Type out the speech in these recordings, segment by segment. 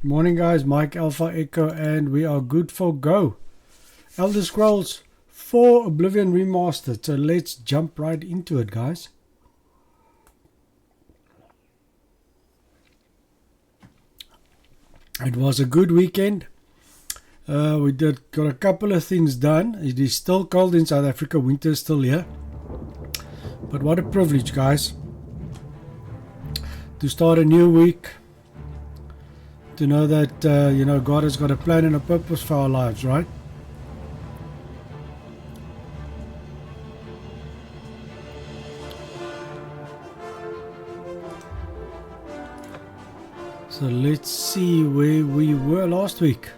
Morning guys, Mike Alpha Echo, and we are good for go. Elder Scrolls 4 Oblivion Remastered, so let's jump right into it guys. It was a good weekend. We got a couple of things done. It is still cold in South Africa, winter is still here. But what a privilege guys, to start a new week. To know that, God has got a plan and a purpose for our lives, right? So let's see where we were last week.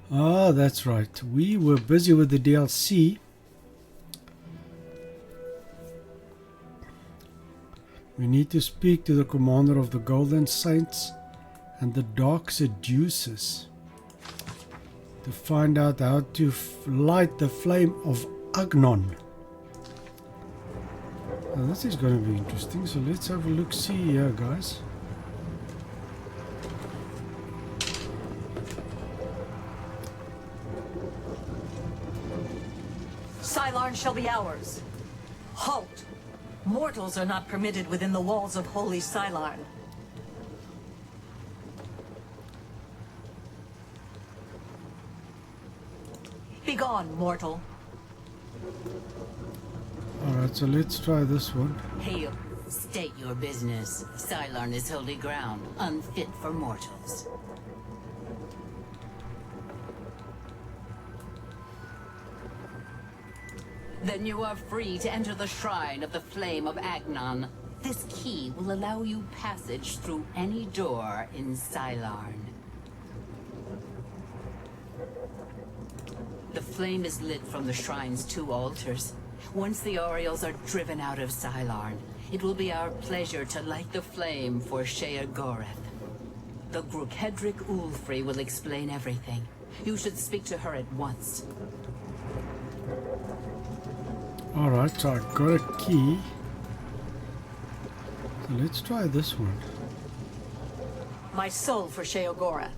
Ah, that's right. We were busy with the DLC. We need to speak to the commander of the Golden Saints and the Dark Seducers to find out how to light the flame of Agnon. Now, this is going to be interesting, so let's have a look see here guys. Sylarn shall be ours. Halt! Mortals are not permitted within the walls of Holy Sylarn. Begone, mortal. Alright, so let's try this one. Hail. State your business. Sylarn is holy ground, unfit for mortals. Then you are free to enter the shrine of the Flame of Agnon. This key will allow you passage through any door in Sylarn. The flame is lit from the shrine's 2 altars. Once the Orioles are driven out of Sylarn, it will be our pleasure to light the flame for Sheogorath. The Grukedric Ulfri will explain everything. You should speak to her at once. Alright, so I got a key. So let's try this one. My soul for Sheogorath.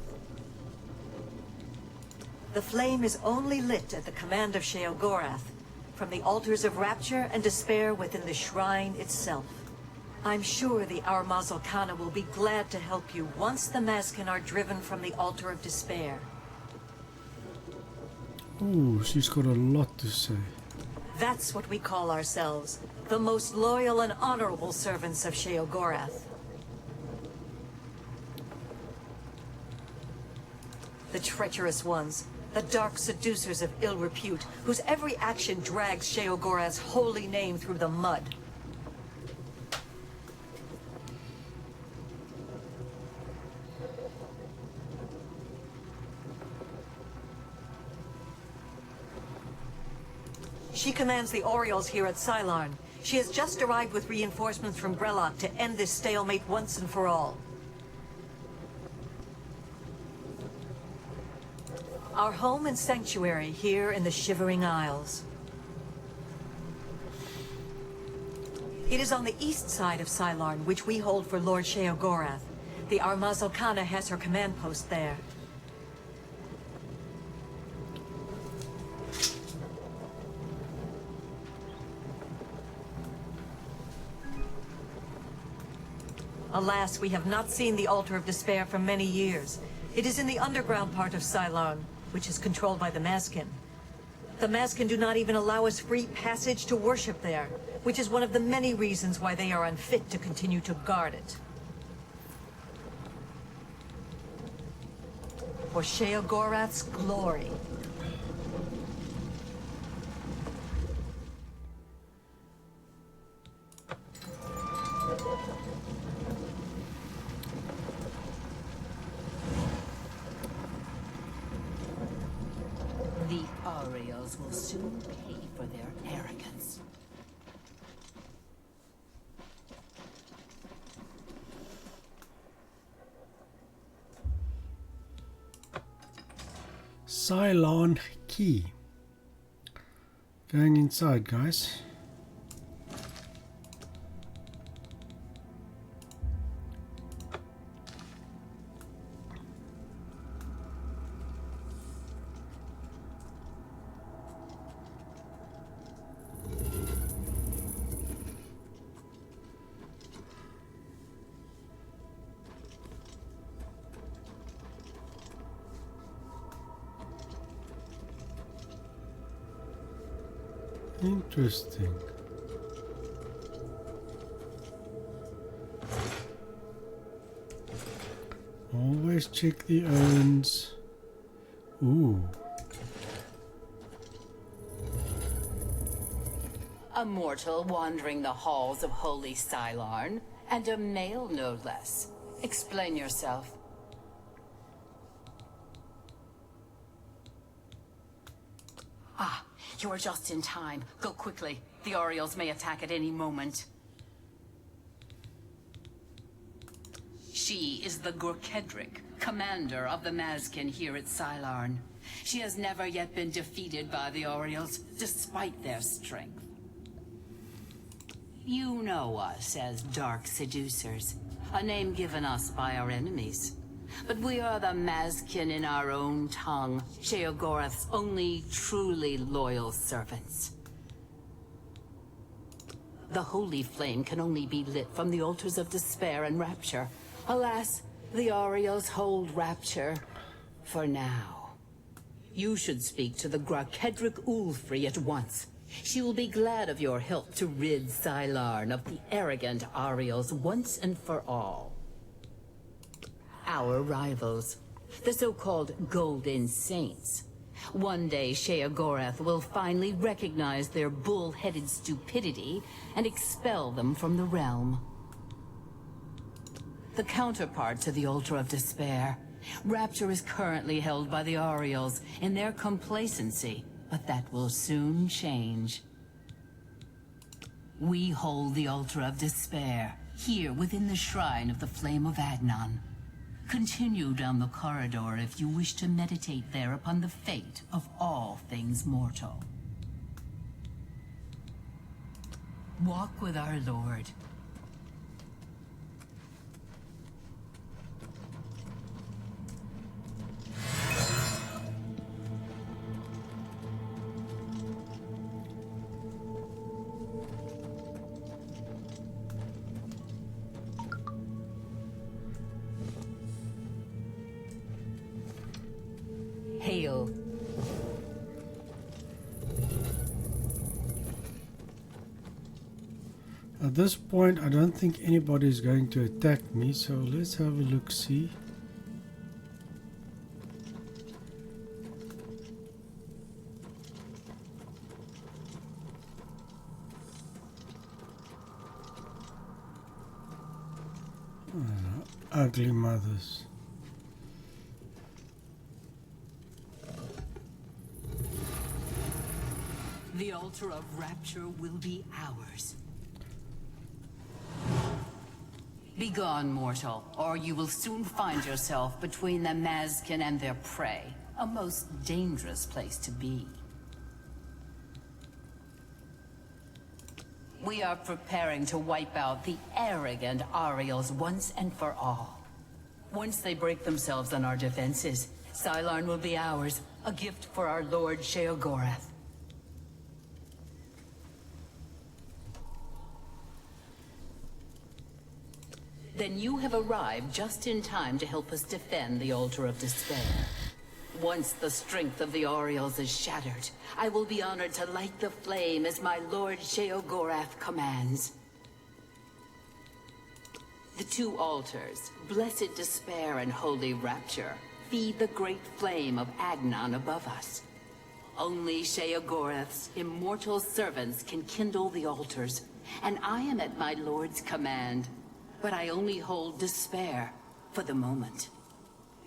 The flame is only lit at the command of Sheogorath, from the altars of rapture and despair within the shrine itself. I'm sure the Armazalkana will be glad to help you once the Maskin are driven from the altar of despair. Oh, she's got a lot to say. That's what we call ourselves, the most loyal and honorable servants of Sheogorath. The treacherous ones, the dark seducers of ill repute, whose every action drags Sheogorath's holy name through the mud. She commands the Orioles here at Sylarn. She has just arrived with reinforcements from Grellock to end this stalemate once and for all. Our home and sanctuary here in the Shivering Isles. It is on the east side of Sylarn, which we hold for Lord Sheogorath. The Armazalkana has her command post there. Alas, we have not seen the Altar of Despair for many years. It is in the underground part of Sylarn, which is controlled by the Maskin. The Maskin do not even allow us free passage to worship there, which is one of the many reasons why they are unfit to continue to guard it. For Sheogorath's glory. The Oriels will soon pay for their arrogance. Cylon key. Going inside, guys. Interesting. Always check the urns. Ooh. A mortal wandering the halls of holy Cylon, and a male no less. Explain yourself. Ah, you are just in time. Go quickly. The Oriels may attack at any moment. She is the Gorkedric, commander of the Mazkin here at Cylon. She has never yet been defeated by the Oriels, despite their strength. You know us as Dark Seducers, a name given us by our enemies. But we are the Mazkin in our own tongue, Sheogorath's only truly loyal servants. The holy flame can only be lit from the altars of despair and rapture. Alas, the Oriels hold rapture for now. You should speak to the Gorkedric Ulfri at once. She will be glad of your help to rid Cylon of the arrogant Oriels once and for all. Our rivals, the so-called Golden Saints. One day Sheogorath will finally recognize their bull-headed stupidity and expel them from the realm. The counterpart to the Altar of Despair, Rapture is currently held by the Oriels in their complacency, but that will soon change. We hold the Altar of Despair, here within the Shrine of the Flame of Adnan. Continue down the corridor if you wish to meditate there upon the fate of all things mortal. Walk with our Lord. Hail. At this point, I don't think anybody is going to attack me, so let's have a look-see. Ugly mothers. The Altar of Rapture will be ours. Begone, mortal, or you will soon find yourself between the Mazkin and their prey. A most dangerous place to be. We are preparing to wipe out the arrogant Oriels once and for all. Once they break themselves on our defenses, Cylon will be ours, a gift for our Lord Sheogorath. Then you have arrived just in time to help us defend the Altar of Despair. Once the strength of the Oriels is shattered, I will be honored to light the flame as my Lord Sheogorath commands. The two altars, Blessed Despair and Holy Rapture, feed the great flame of Agnon above us. Only Sheogorath's immortal servants can kindle the altars, and I am at my Lord's command. But I only hold despair for the moment.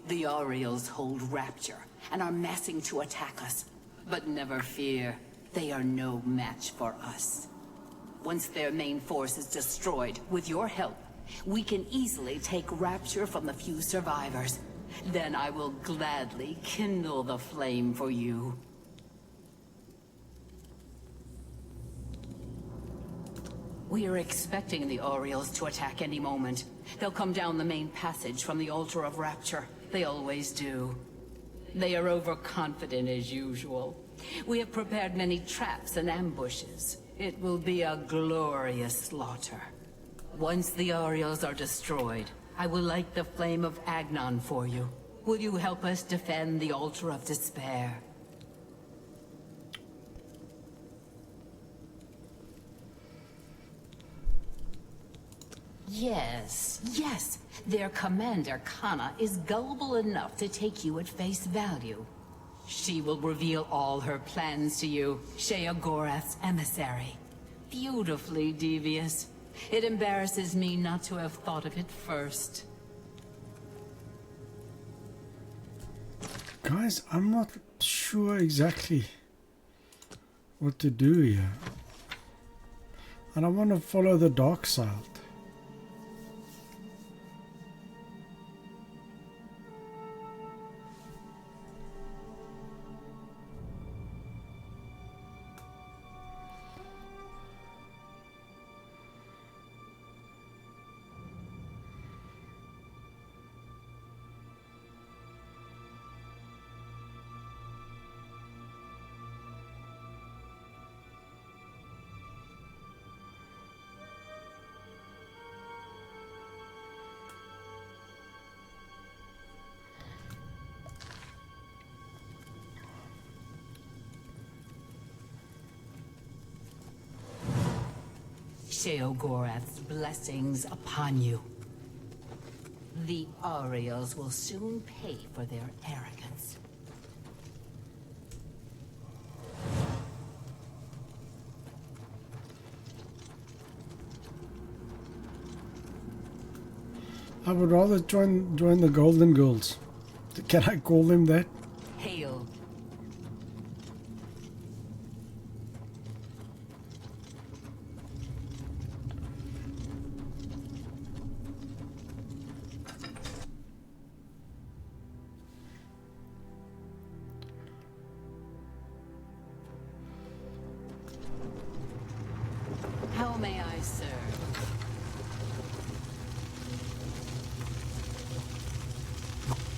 The Oriels hold Rapture and are massing to attack us. But never fear, they are no match for us. Once their main force is destroyed, with your help, we can easily take Rapture from the few survivors. Then I will gladly kindle the flame for you. We are expecting the Orioles to attack any moment. They'll come down the main passage from the Altar of Rapture. They always do. They are overconfident as usual. We have prepared many traps and ambushes. It will be a glorious slaughter. Once the Orioles are destroyed, I will light the flame of Agnon for you. Will you help us defend the Altar of Despair? Yes. Their commander, Kana, is gullible enough to take you at face value. She will reveal all her plans to you, Sheogorath's emissary. Beautifully devious. It embarrasses me not to have thought of it first. Guys, I'm not sure exactly what to do here. And I want to follow the dark side. Sheogorath's blessings upon you. The Orioles will soon pay for their arrogance. I would rather join the Golden Girls. Can I call them that? Hail. How may I serve?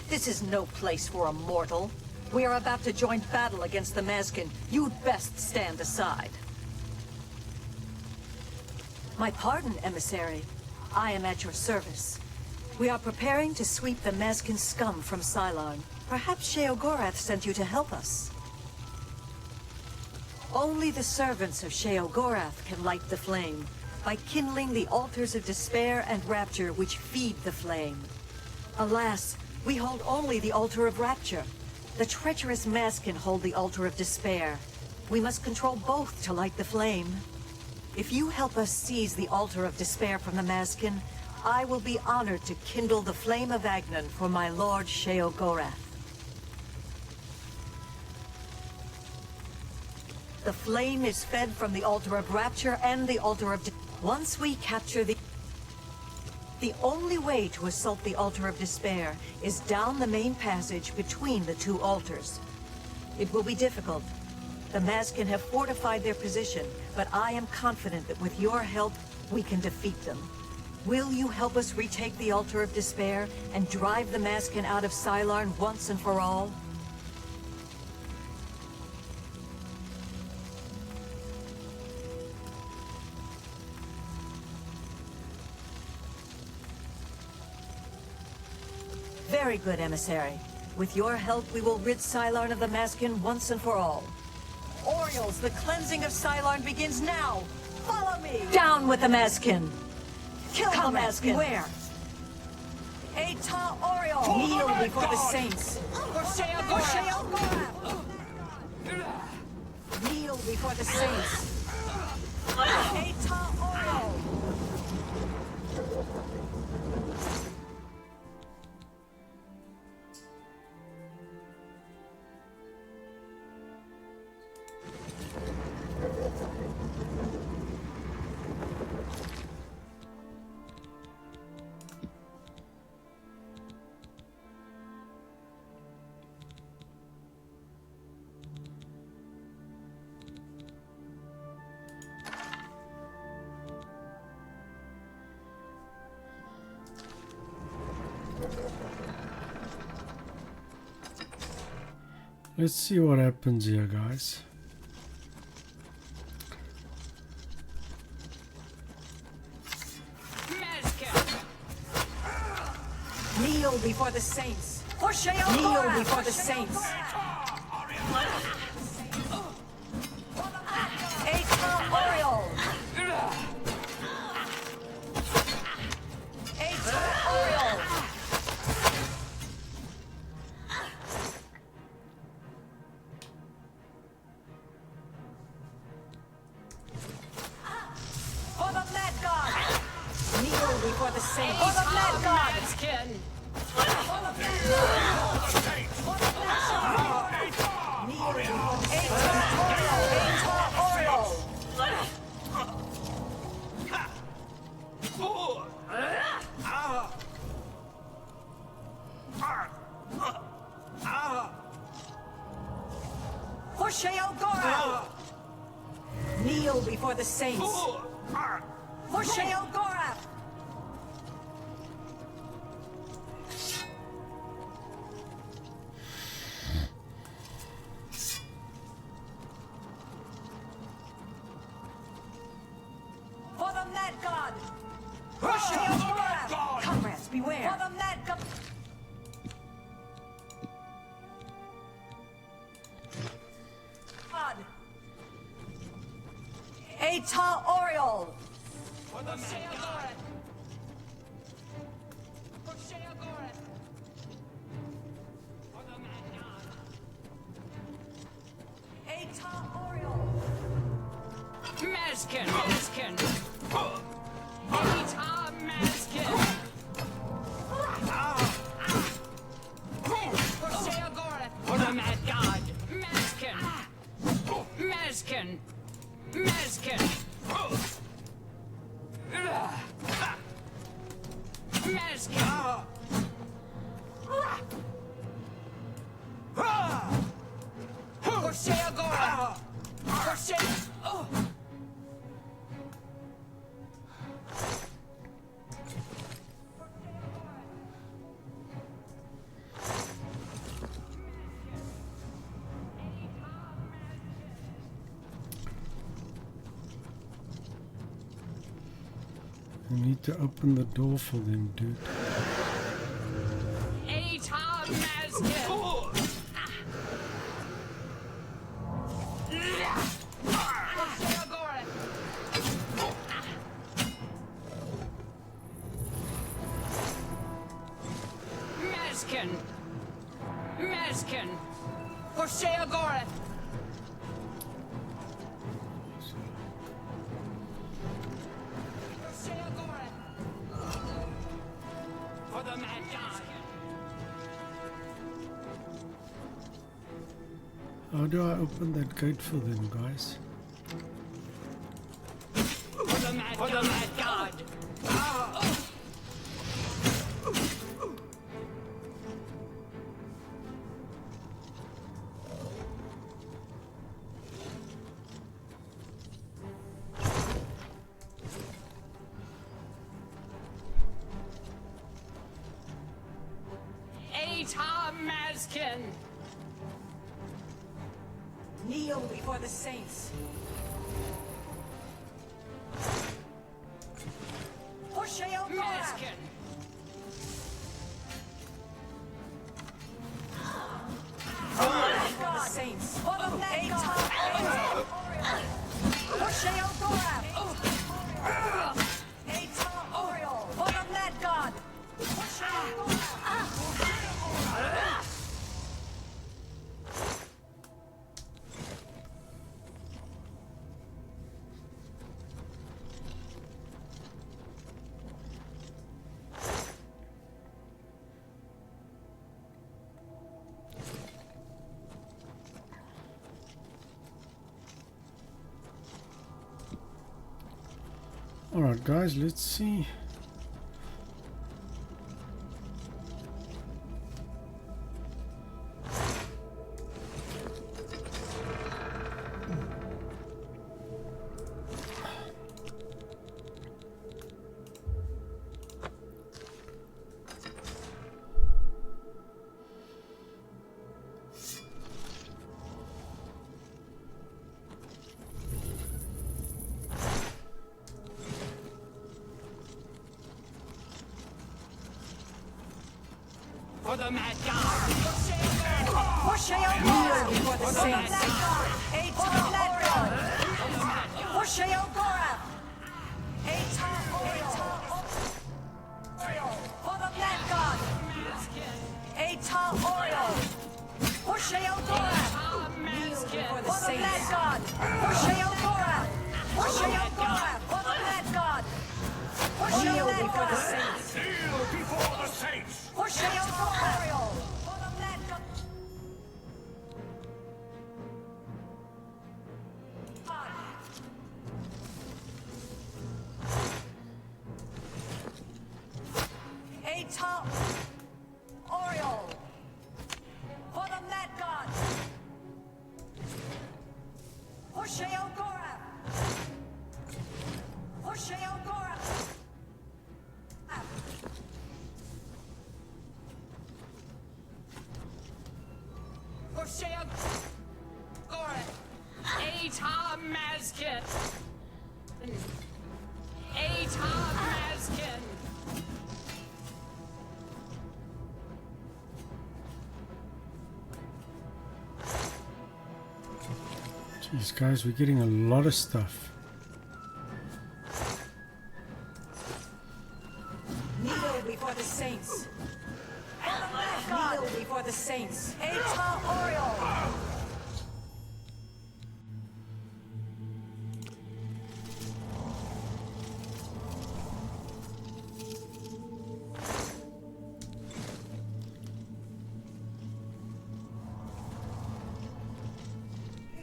This is no place for a mortal. We are about to join battle against the Mazkin. You'd best stand aside. My pardon, emissary. I am at your service. We are preparing to sweep the Mazkin scum from Cylon. Perhaps Sheogorath sent you to help us. Only the servants of Sheogorath can light the flame, by kindling the altars of despair and rapture which feed the flame. Alas, we hold only the altar of rapture. The treacherous Mazkin hold the altar of despair. We must control both to light the flame. If you help us seize the altar of despair from the Mazkin, I will be honored to kindle the flame of Agnon for my lord Sheogorath. The flame is fed from the altar of rapture and the altar of... Once we capture the only way to assault the altar of despair is down the main passage between the two altars. It will be difficult. The Mazkin have fortified their position, but I am confident that with your help, we can defeat them. Will you help us retake the altar of despair and drive the Mazkin out of Cylon once and for all? Very good, emissary. With your help, we will rid Cylon of the Mazkin once and for all. Orioles, the cleansing of Cylon begins now! Follow me! Down with the Mazkin! Kill the Mazkin! Where? Eta Oriole! Kneel before the saints! For Sheogorath! Kneel before the saints! Eta Oriole! Let's see what happens here, guys. Kneel before the saints. Kneel before the saints. Oriole. Oriole. For the Mad God. Kneel before the saints. For the Mad God. For Sheogorath! Kneel before the saints. For Sheogorath! For the Mad God! For Sheogorath! Comrades, beware! For the Mad God! Eta Oriole! For the Mad God! For Sheogorath! For the Mad God! Eta Oriole! Maskin! Maskin! Eta Maskin! For Sheogorath! For the Mad God! Maskin! Maskin! Maskin! Maskin! For Sheogorath! For Sheogorath! You need to open the door for them, dude. Eta Maskin! Maskin! Maskin! For Sheogorath! For Sheogorath! For the Mad God! How do I open that gate for them, guys? For the Mad God! Eta Maskin! Kneel before the saints. For Sheogorath! Maskin! For the saints. For the Mad God! For Sheogorath! Eta Oriole! For the Mad God! For Sheogorath! Alright, guys, let's see. For the mad god! For Sheogorath! For the saints! Atar Oriol! For Sheogorath! Atar Oriol! For the mad god! Atar Oriol! For Sheogorath! For the mad god! For Sheogorath! For Sheogorath! For the mad god! For Sheogorath! For the saints! Kneel before the saints! For Sheogorath! For the mad god! Atar Oriol! For the mad god! For Sheogorath! For Sheogorath! For Sheogorath! Atar Mazkin! Atar Mazkin! Jeez, guys, we're getting a lot of stuff. Kneel before the saints! For the mad god! Kneel before the saints! Atar Oriol!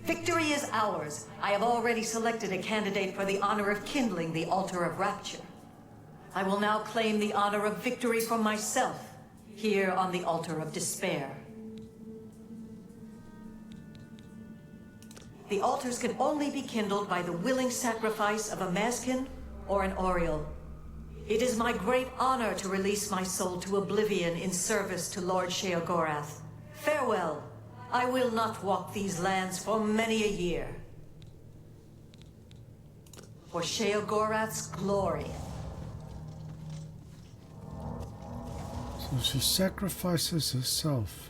Victory is ours. I have already selected a candidate for the honor of kindling the altar of rapture. I will now claim the honor of victory for myself, here on the altar of despair. The altars can only be kindled by the willing sacrifice of a Mazkin or an Oriole. It is my great honor to release my soul to Oblivion in service to Lord Sheogorath. Farewell. I will not walk these lands for many a year. For Sheogorath's glory. So she sacrifices herself.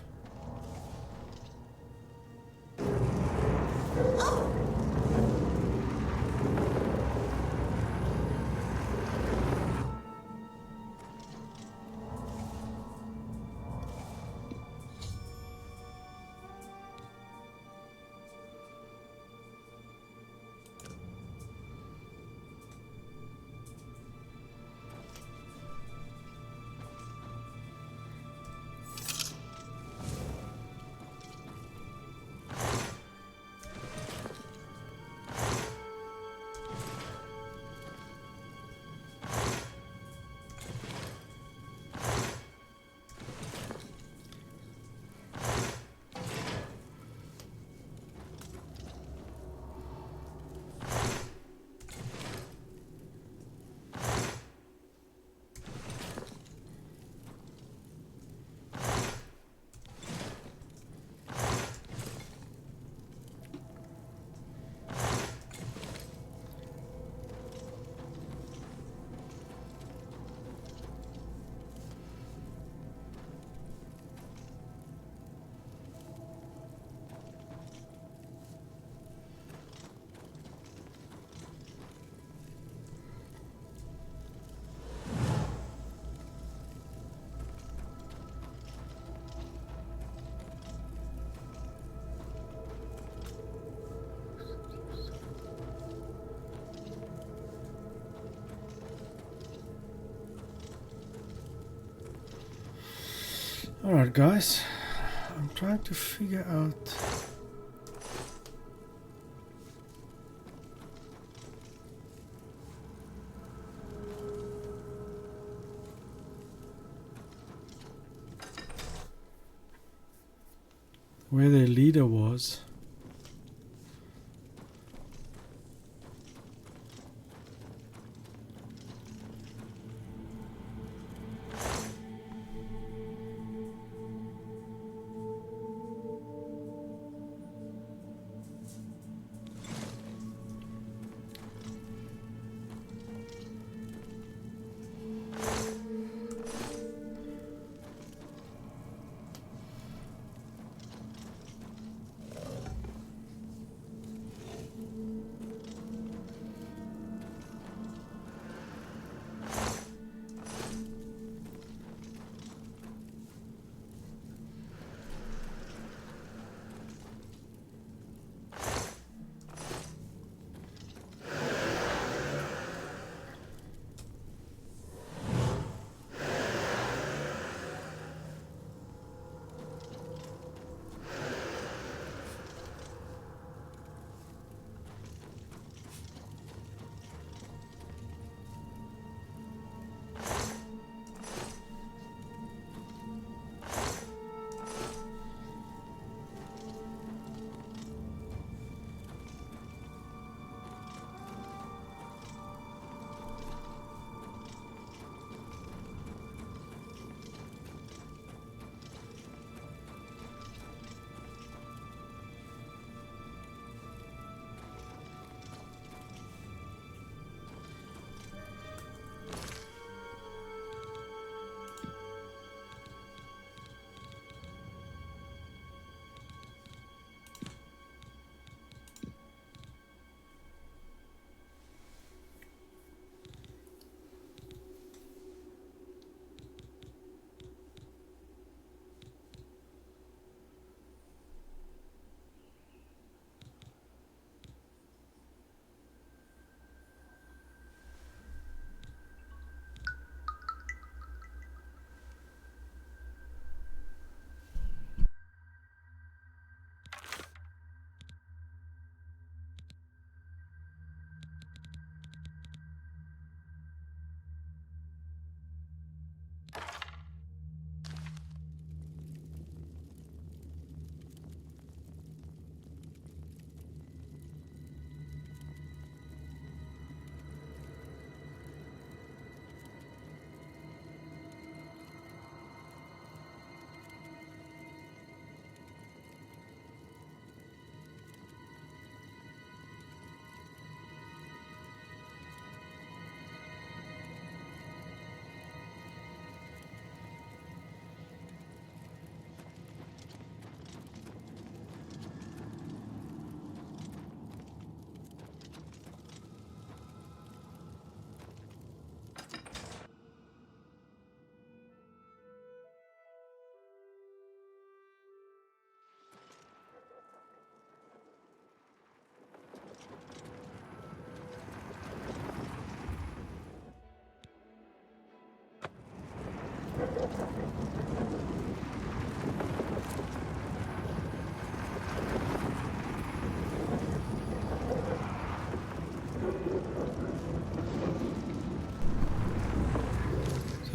Alright guys, I'm trying to figure out where their leader was.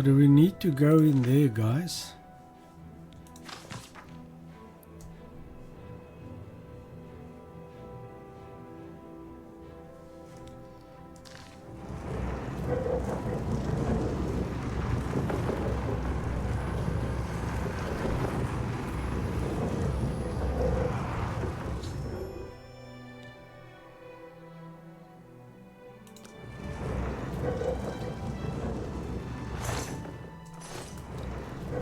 do we need to go in there, guys?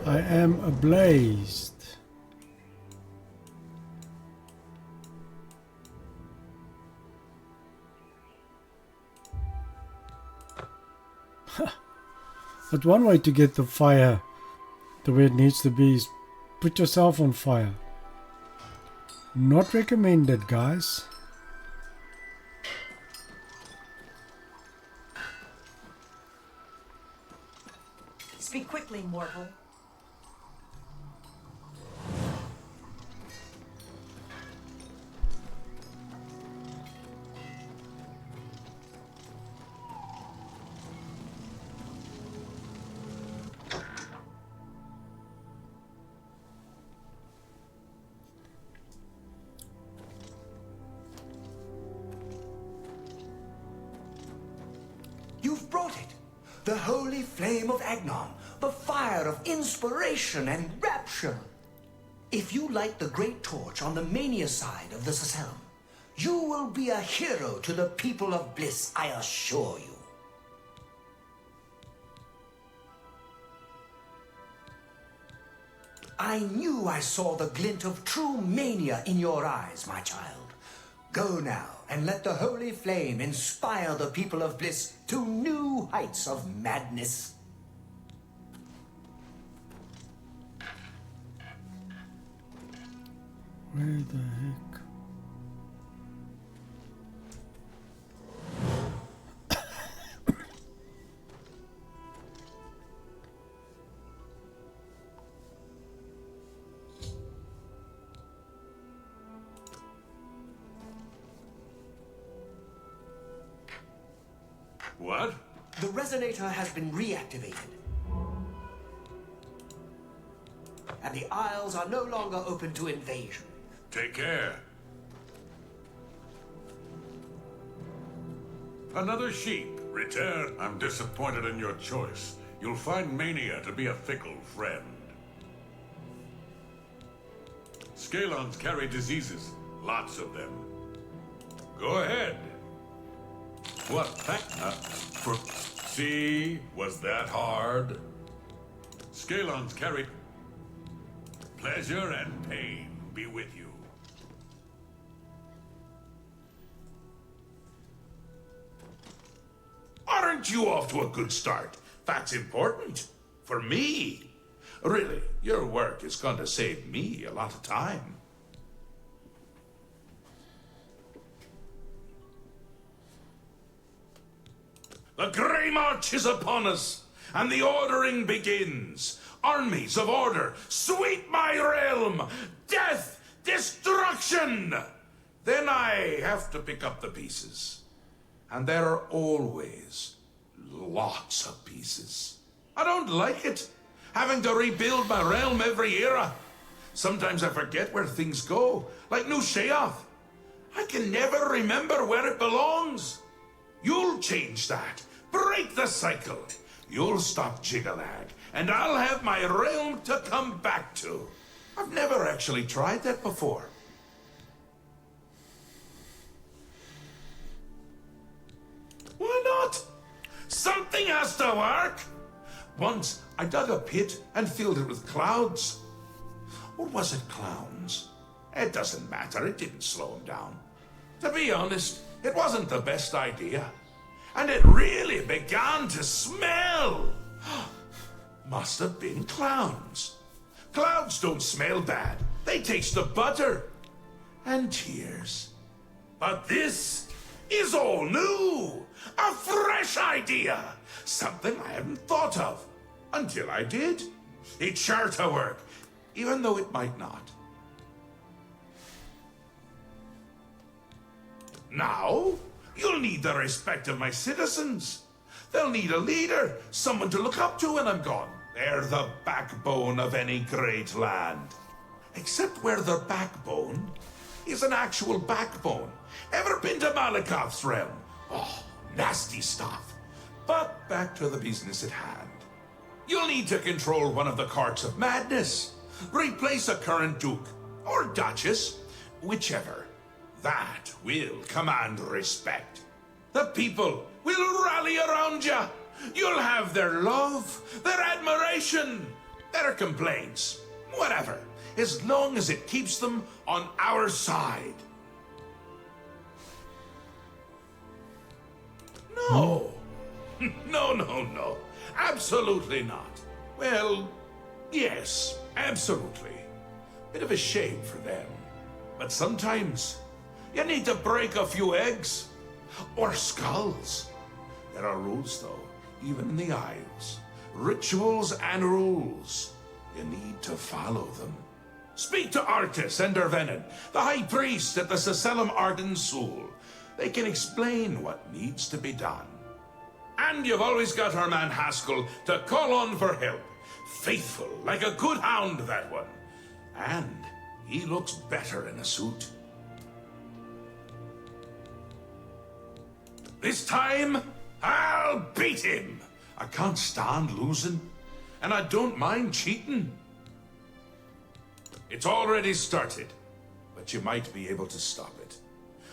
I am ablazed. But one way to get the fire the way it needs to be is put yourself on fire. Not recommended, guys. Speak quickly, mortal. You've brought it. The holy flame of Agnon, the fire of inspiration and rapture. If you light the great torch on the mania side of the Sacellum, you will be a hero to the people of Bliss, I assure you. I knew I saw the glint of true mania in your eyes, my child. Go now, and let the holy flame inspire the people of Bliss to new heights of madness. Where the heck? What? The resonator has been reactivated. And the Isles are no longer open to invasion. Take care. Another sheep. Return. I'm disappointed in your choice. You'll find Mania to be a fickle friend. Scalons carry diseases. Lots of them. Go ahead. What? See? Was that hard? Scalons carry... Pleasure and pain be with you. Aren't you off to a good start? That's important. For me. Really, your work is going to save me a lot of time. The Grey March is upon us, and the ordering begins. Armies of order, sweep my realm! Death! Destruction! Then I have to pick up the pieces. And there are always lots of pieces. I don't like it, having to rebuild my realm every era. Sometimes I forget where things go, like New Sheoth. I can never remember where it belongs. You'll change that. Break the cycle. You'll stop Jigalag, and I'll have my realm to come back to. I've never actually tried that before. Why not? Something has to work. Once, I dug a pit and filled it with clouds. Or was it clowns? It doesn't matter. It didn't slow him down. To be honest, it wasn't the best idea. And it really began to smell. Must have been clowns. Clouds don't smell bad. They taste of butter and tears. But this is all new. A fresh idea. Something I hadn't thought of until I did. It's sure to work, even though it might not. Now, you'll need the respect of my citizens. They'll need a leader, someone to look up to when I'm gone. They're the backbone of any great land. Except where their backbone is an actual backbone. Ever been to Malakoth's realm? Oh, nasty stuff. But back to the business at hand. You'll need to control one of the carts of madness. Replace a current duke, or duchess, whichever. That will command respect. The people will rally around you. You'll have their love, their admiration, their complaints, whatever, as long as it keeps them on our side. No. No. Absolutely not. Well, yes, absolutely. Bit of a shame for them. But sometimes you need to break a few eggs or skulls. There are rules, though, even in the Isles. Rituals and rules. You need to follow them. Speak to Artis and Dervenin, the High Priest at the Sacellum Arden Sul. They can explain what needs to be done. And you've always got our man Haskell to call on for help. Faithful, like a good hound, that one. And he looks better in a suit. This time, I'll beat him. I can't stand losing, and I don't mind cheating. It's already started, but you might be able to stop it.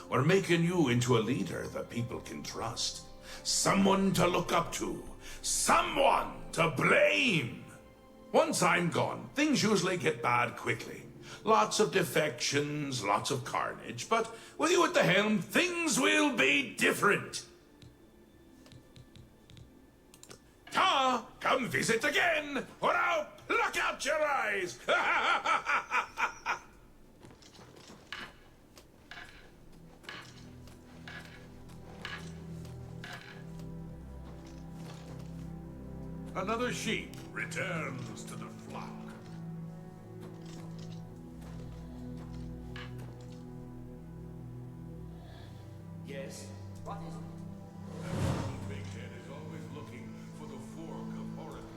We're making you into a leader that people can trust. Someone to look up to. Someone to blame. Once I'm gone, things usually get bad quickly. Lots of defections, lots of carnage, but with you at the helm, things will be different. Come visit again, or I'll pluck out your eyes! Another sheep returns to the flock. Yes? What is it? Big Head is always looking for the fork of Horus.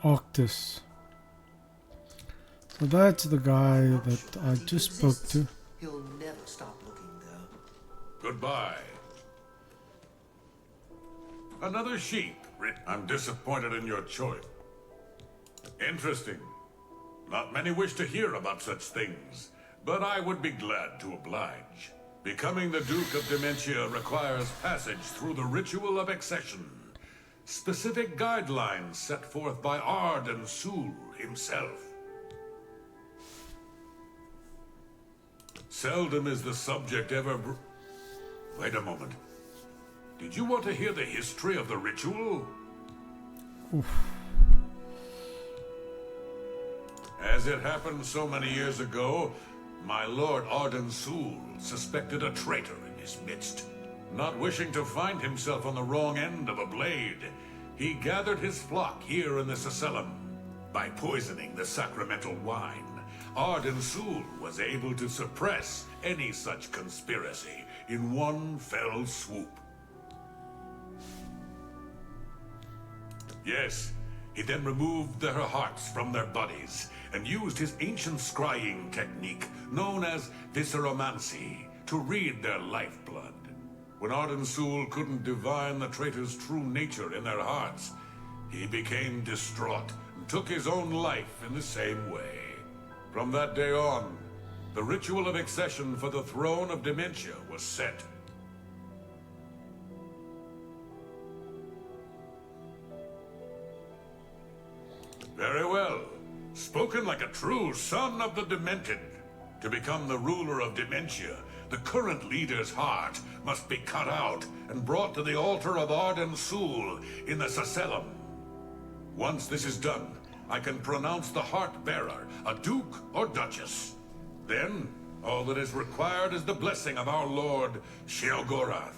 Octus. So that's the guy that I just spoke to. He'll never stop looking, though. Goodbye. Another sheep. I'm disappointed in your choice. Interesting. Not many wish to hear about such things, but I would be glad to oblige. Becoming the Duke of Dementia requires passage through the ritual of accession. Specific guidelines set forth by Arden Sul himself. Seldom is the subject ever Wait a moment. Did you want to hear the history of the ritual? Oof. As it happened so many years ago, my lord Arden Sul suspected a traitor in his midst. Not wishing to find himself on the wrong end of a blade, he gathered his flock here in the Sacellum. By poisoning the sacramental wine, Arden Sul was able to suppress any such conspiracy in one fell swoop. Yes, he then removed their hearts from their bodies and used his ancient scrying technique known as visceromancy to read their lifeblood. When Arden Sul couldn't divine the traitor's true nature in their hearts, he became distraught and took his own life in the same way. From that day on, the ritual of accession for the throne of Dementia was set. Very well. Spoken like a true son of the Demented. To become the ruler of Dementia, the current leader's heart must be cut out and brought to the altar of Arden Sul in the Sacellum. Once this is done, I can pronounce the heart-bearer a duke or duchess. Then, all that is required is the blessing of our lord, Sheogorath.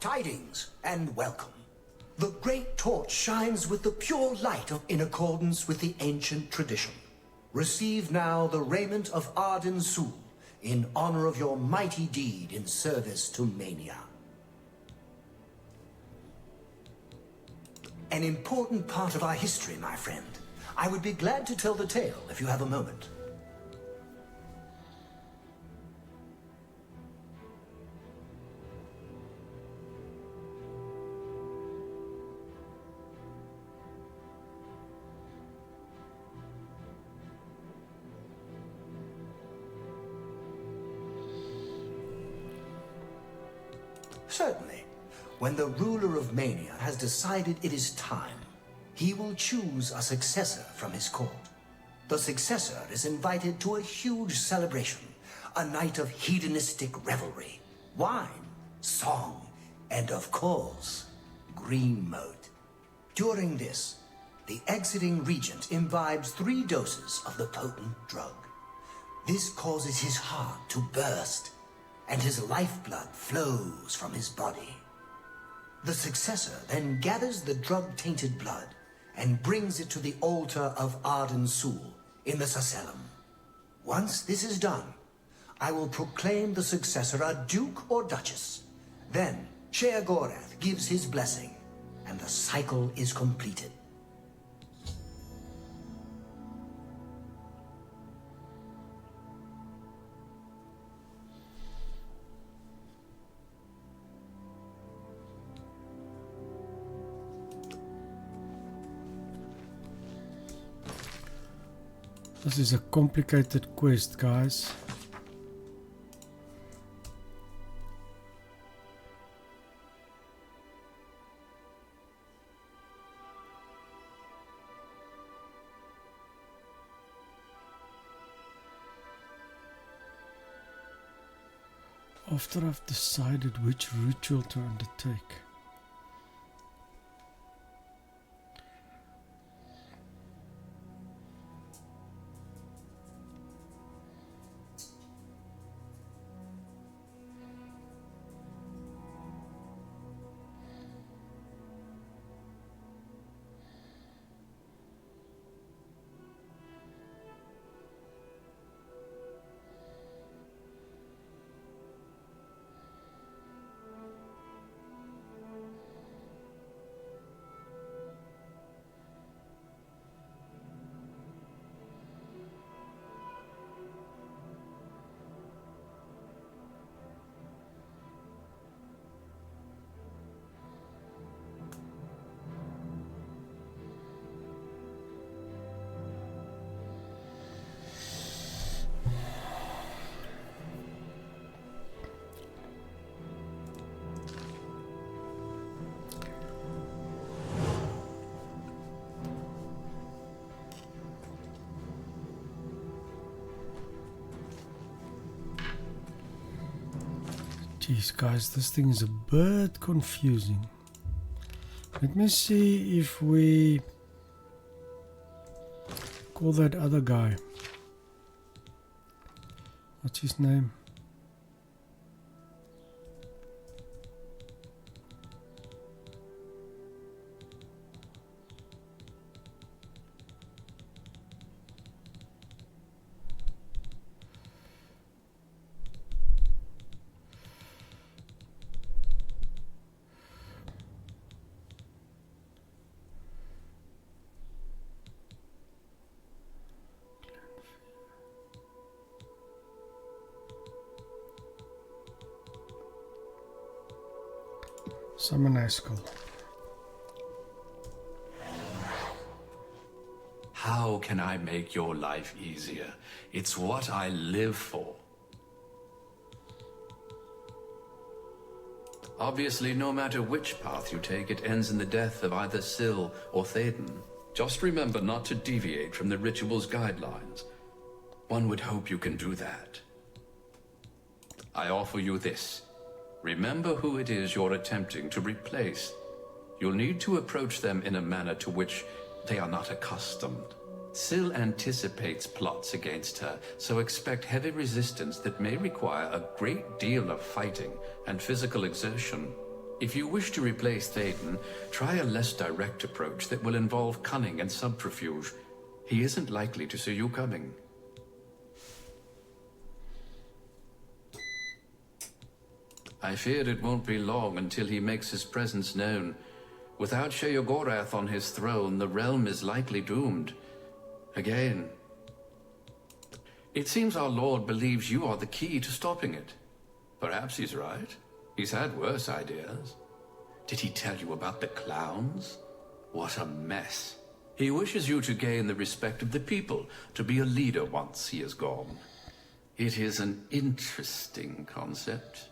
Tidings and welcome. The Great Torch shines with the pure light in accordance with the ancient tradition. Receive now the raiment of Arden Sul in honor of your mighty deed in service to Mania. An important part of our history, my friend. I would be glad to tell the tale if you have a moment. Certainly. When the ruler of Mania has decided it is time, he will choose a successor from his court. The successor is invited to a huge celebration, a night of hedonistic revelry, wine, song, and of course, green moat. During this, the exiting regent imbibes 3 doses of the potent drug. This causes his heart to burst, and his lifeblood flows from his body. The successor then gathers the drug-tainted blood and brings it to the altar of Arden Sul in the Sacellum. Once this is done, I will proclaim the successor a duke or duchess. Then Sheogorath gives his blessing, and the cycle is completed. This is a complicated quest, guys. After I've decided which ritual to undertake. Jeez, guys, this thing is a bit confusing. Let me see if we call that other guy. What's his name? Summon Eskel. How can I make your life easier? It's what I live for. Obviously, no matter which path you take, it ends in the death of either Syl or Théoden. Just remember not to deviate from the ritual's guidelines. One would hope you can do that. I offer you this. Remember who it is you're attempting to replace. You'll need to approach them in a manner to which they are not accustomed. Syl anticipates plots against her, so expect heavy resistance that may require a great deal of fighting and physical exertion. If you wish to replace Théoden, try a less direct approach that will involve cunning and subterfuge. He isn't likely to see you coming. I fear it won't be long until he makes his presence known. Without Sheogorath on his throne, the realm is likely doomed. Again. It seems our Lord believes you are the key to stopping it. Perhaps he's right. He's had worse ideas. Did he tell you about the clowns? What a mess. He wishes you to gain the respect of the people, to be a leader once he is gone. It is an interesting concept.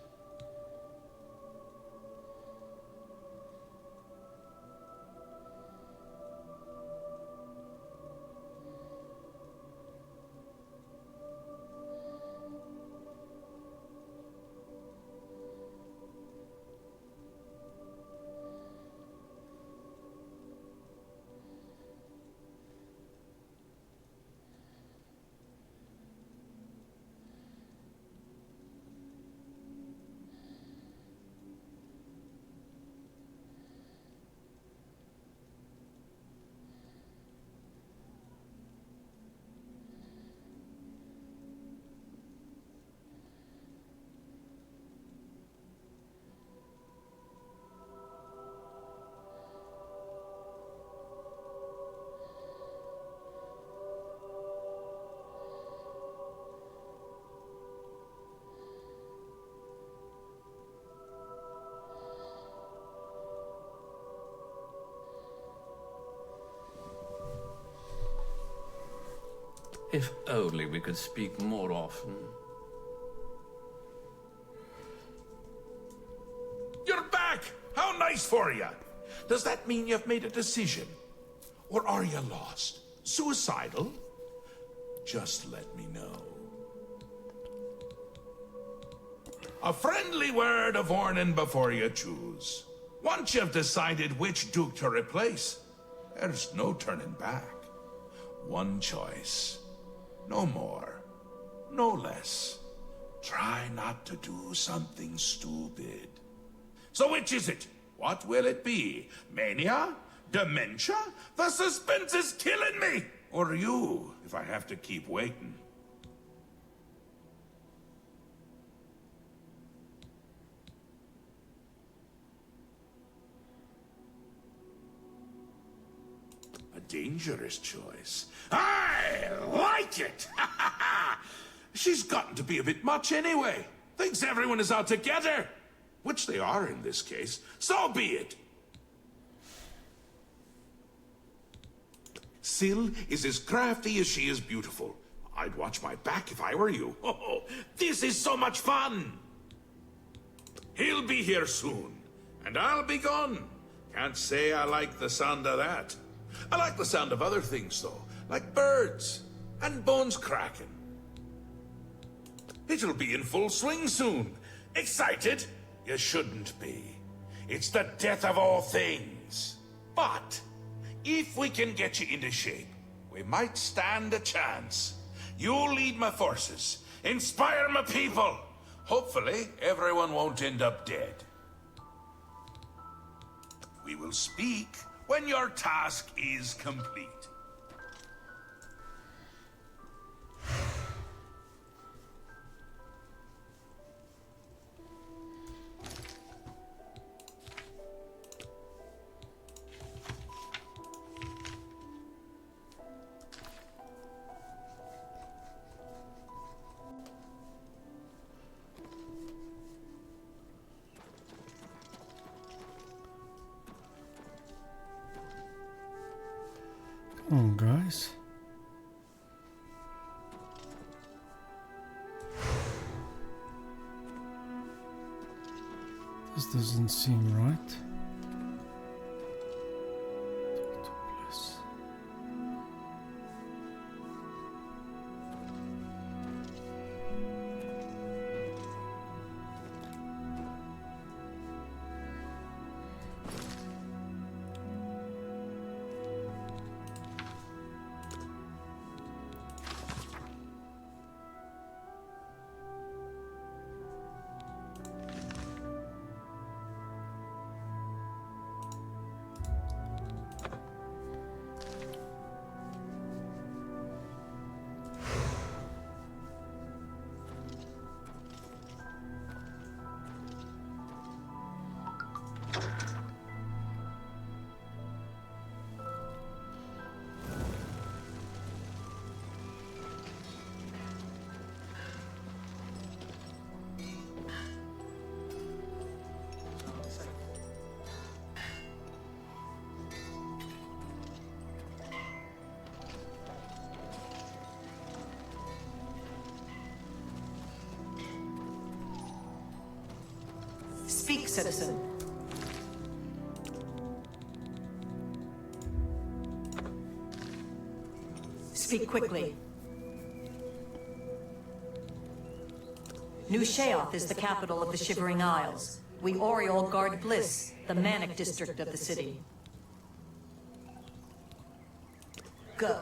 If only we could speak more often. You're back! How nice for you! Does that mean you've made a decision? Or are you lost? Suicidal? Just let me know. A friendly word of warning before you choose. Once you've decided which Duke to replace, there's no turning back. One choice. No more. No less. Try not to do something stupid. So which is it? What will it be? Mania? Dementia? The suspense is killing me! Or you, if I have to keep waiting. A dangerous choice. I like it! She's gotten to be a bit much anyway. Thinks everyone is out together. Which they are in this case. So be it. Syl is as crafty as she is beautiful. I'd watch my back if I were you. Oh, this is so much fun! He'll be here soon, and I'll be gone. Can't say I like the sound of that. I like the sound of other things, though, like birds and bones cracking. It'll be in full swing soon. Excited? You shouldn't be. It's the death of all things. But if we can get you into shape, we might stand a chance. You'll lead my forces, inspire my people. Hopefully, everyone won't end up dead. We will speak when your task is complete. Come on, guys. This doesn't seem right. citizen. Speak quickly. New Sheoth is the capital of the Shivering Isles. We Oriole guard Bliss, the manic district of the city. Go.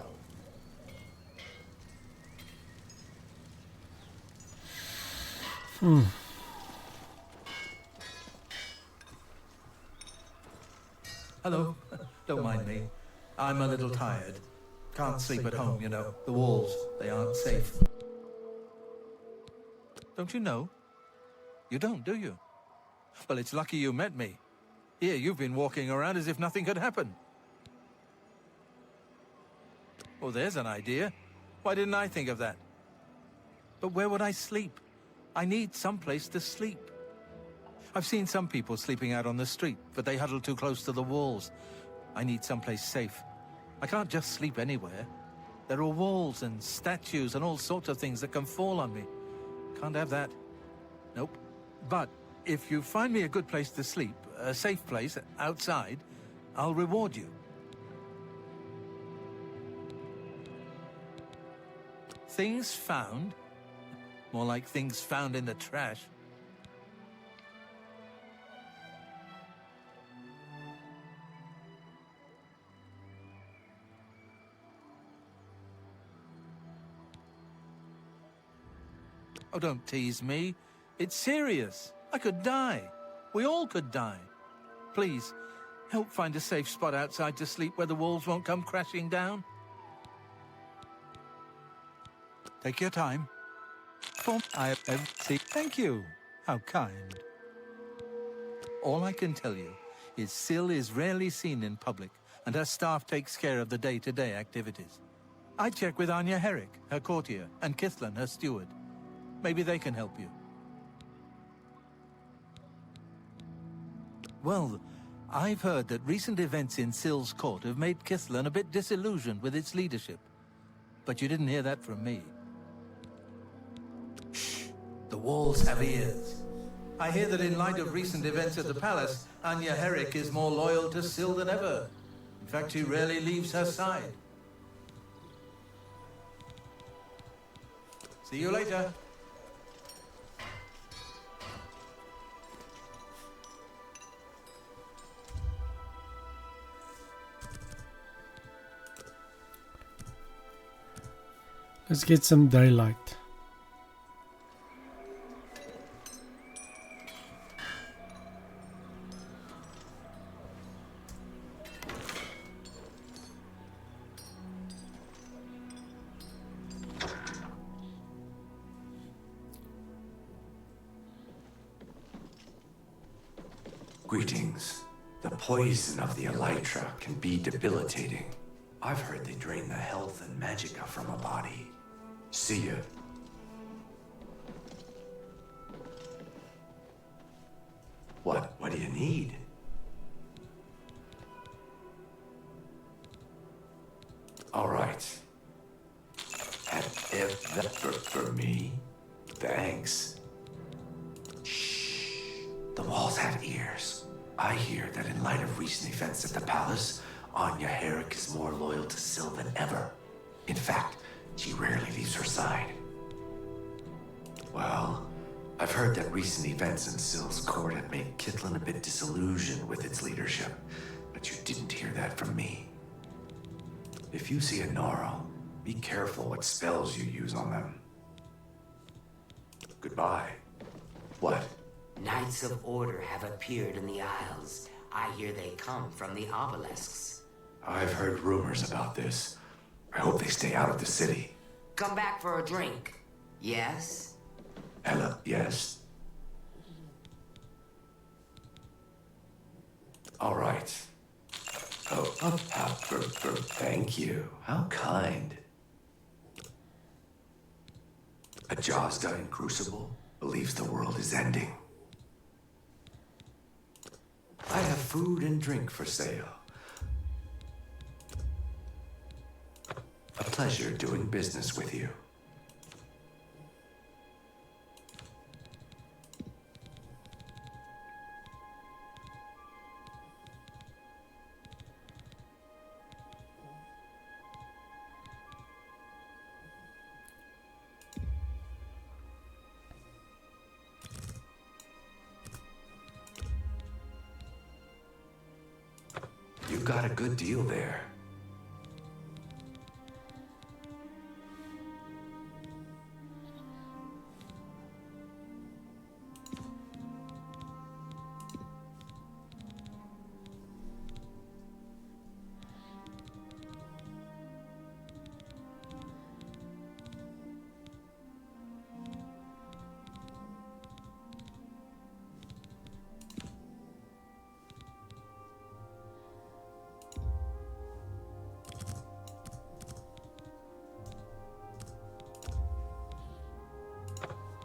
Hello. Don't mind me. I'm a little tired. Can't sleep at home, you know. The walls, they aren't safe. Don't you know? You don't, do you? Well, it's lucky you met me. Here, you've been walking around as if nothing could happen. Oh, there's an idea. Why didn't I think of that? But where would I sleep? I need some place to sleep. I've seen some people sleeping out on the street, but they huddle too close to the walls. I need someplace safe. I can't just sleep anywhere. There are walls and statues and all sorts of things that can fall on me. Can't have that. Nope. But if you find me a good place to sleep, a safe place outside, I'll reward you. Things found? More like things found in the trash. Oh, don't tease me. It's serious. I could die. We all could die. Please, help find a safe spot outside to sleep where the walls won't come crashing down. Take your time. Thank you. How kind. All I can tell you is Syl is rarely seen in public, and her staff takes care of the day-to-day activities. I check with Anya Herrick, her courtier, and Kithlan, her steward. Maybe they can help you. Well, I've heard that recent events in Syl's court have made Kithlan a bit disillusioned with its leadership. But you didn't hear that from me. Shh! The walls have ears. I hear that in light of recent events at the palace, Anya Herrick is more loyal to Syl than ever. In fact, she rarely leaves her side. See you later. Let's get some daylight. Greetings. The poison of the elytra can be debilitating. I've heard they drain the health and magicka from a body. See ya. What do you need? All right. If that for me, thanks. Shh. The walls have ears. I hear that in light of recent events at the palace, Anya Herrick is more loyal to Syl than ever. In fact, she rarely leaves her side. Well, I've heard that recent events in Syl's court have made Kithlan a bit disillusioned with its leadership, but you didn't hear that from me. If you see a Gnarl, be careful what spells you use on them. Goodbye. What? Knights of Order have appeared in the Isles. I hear they come from the obelisks. I've heard rumors about this. I hope they stay out of the city. Come back for a drink. Yes? Ella, yes? All right. Thank you. How kind. A Jazda in Crucible believes the world is ending. I have food and drink for sale. A pleasure doing business with you. got a good deal there.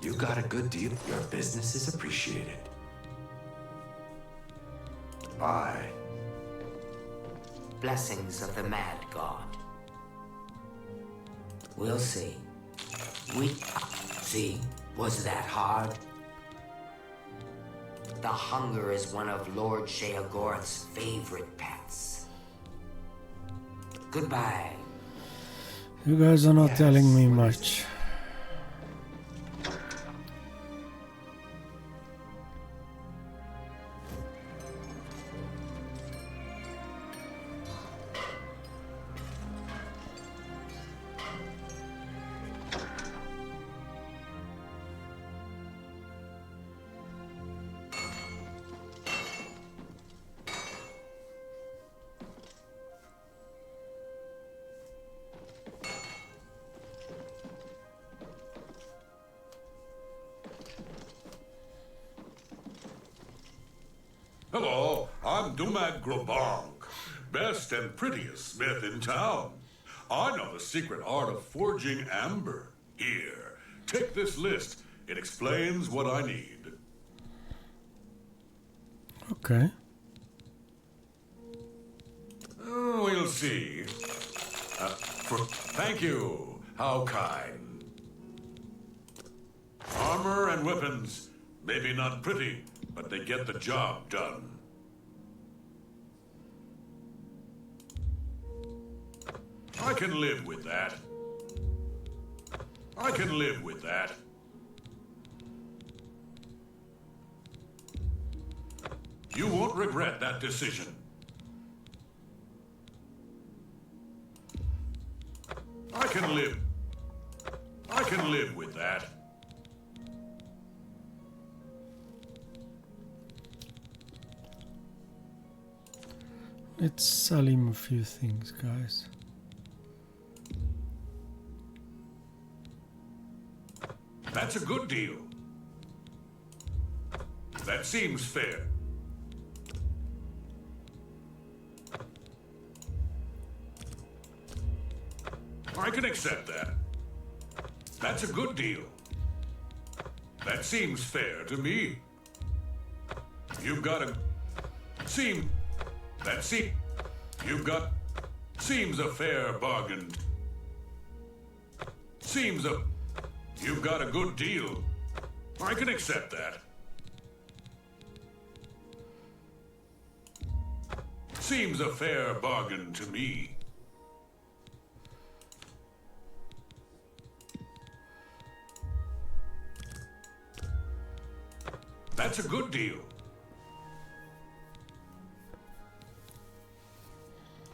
You got a good deal. Your business is appreciated. Bye. Blessings of the Mad God. We'll see. See, was that hard? The hunger is one of Lord Sheogorath's favorite pets. Goodbye. You guys are not telling me much. Hello, I'm Dumag Grobong, best and prettiest smith in town. I know the secret art of forging amber. Here, take this list. It explains what I need. Okay. We'll see. Thank you. How kind. Armor and weapons, maybe not pretty, but they get the job done. I can live with that. I can live with that. You won't regret that decision. I can live with that. Let's sell him a few things, guys. That's a good deal. That seems fair. I can accept that. That's a good deal. That seems fair to me. You've got a... Seems a fair bargain. You've got a good deal. I can accept that. Seems a fair bargain to me. That's a good deal.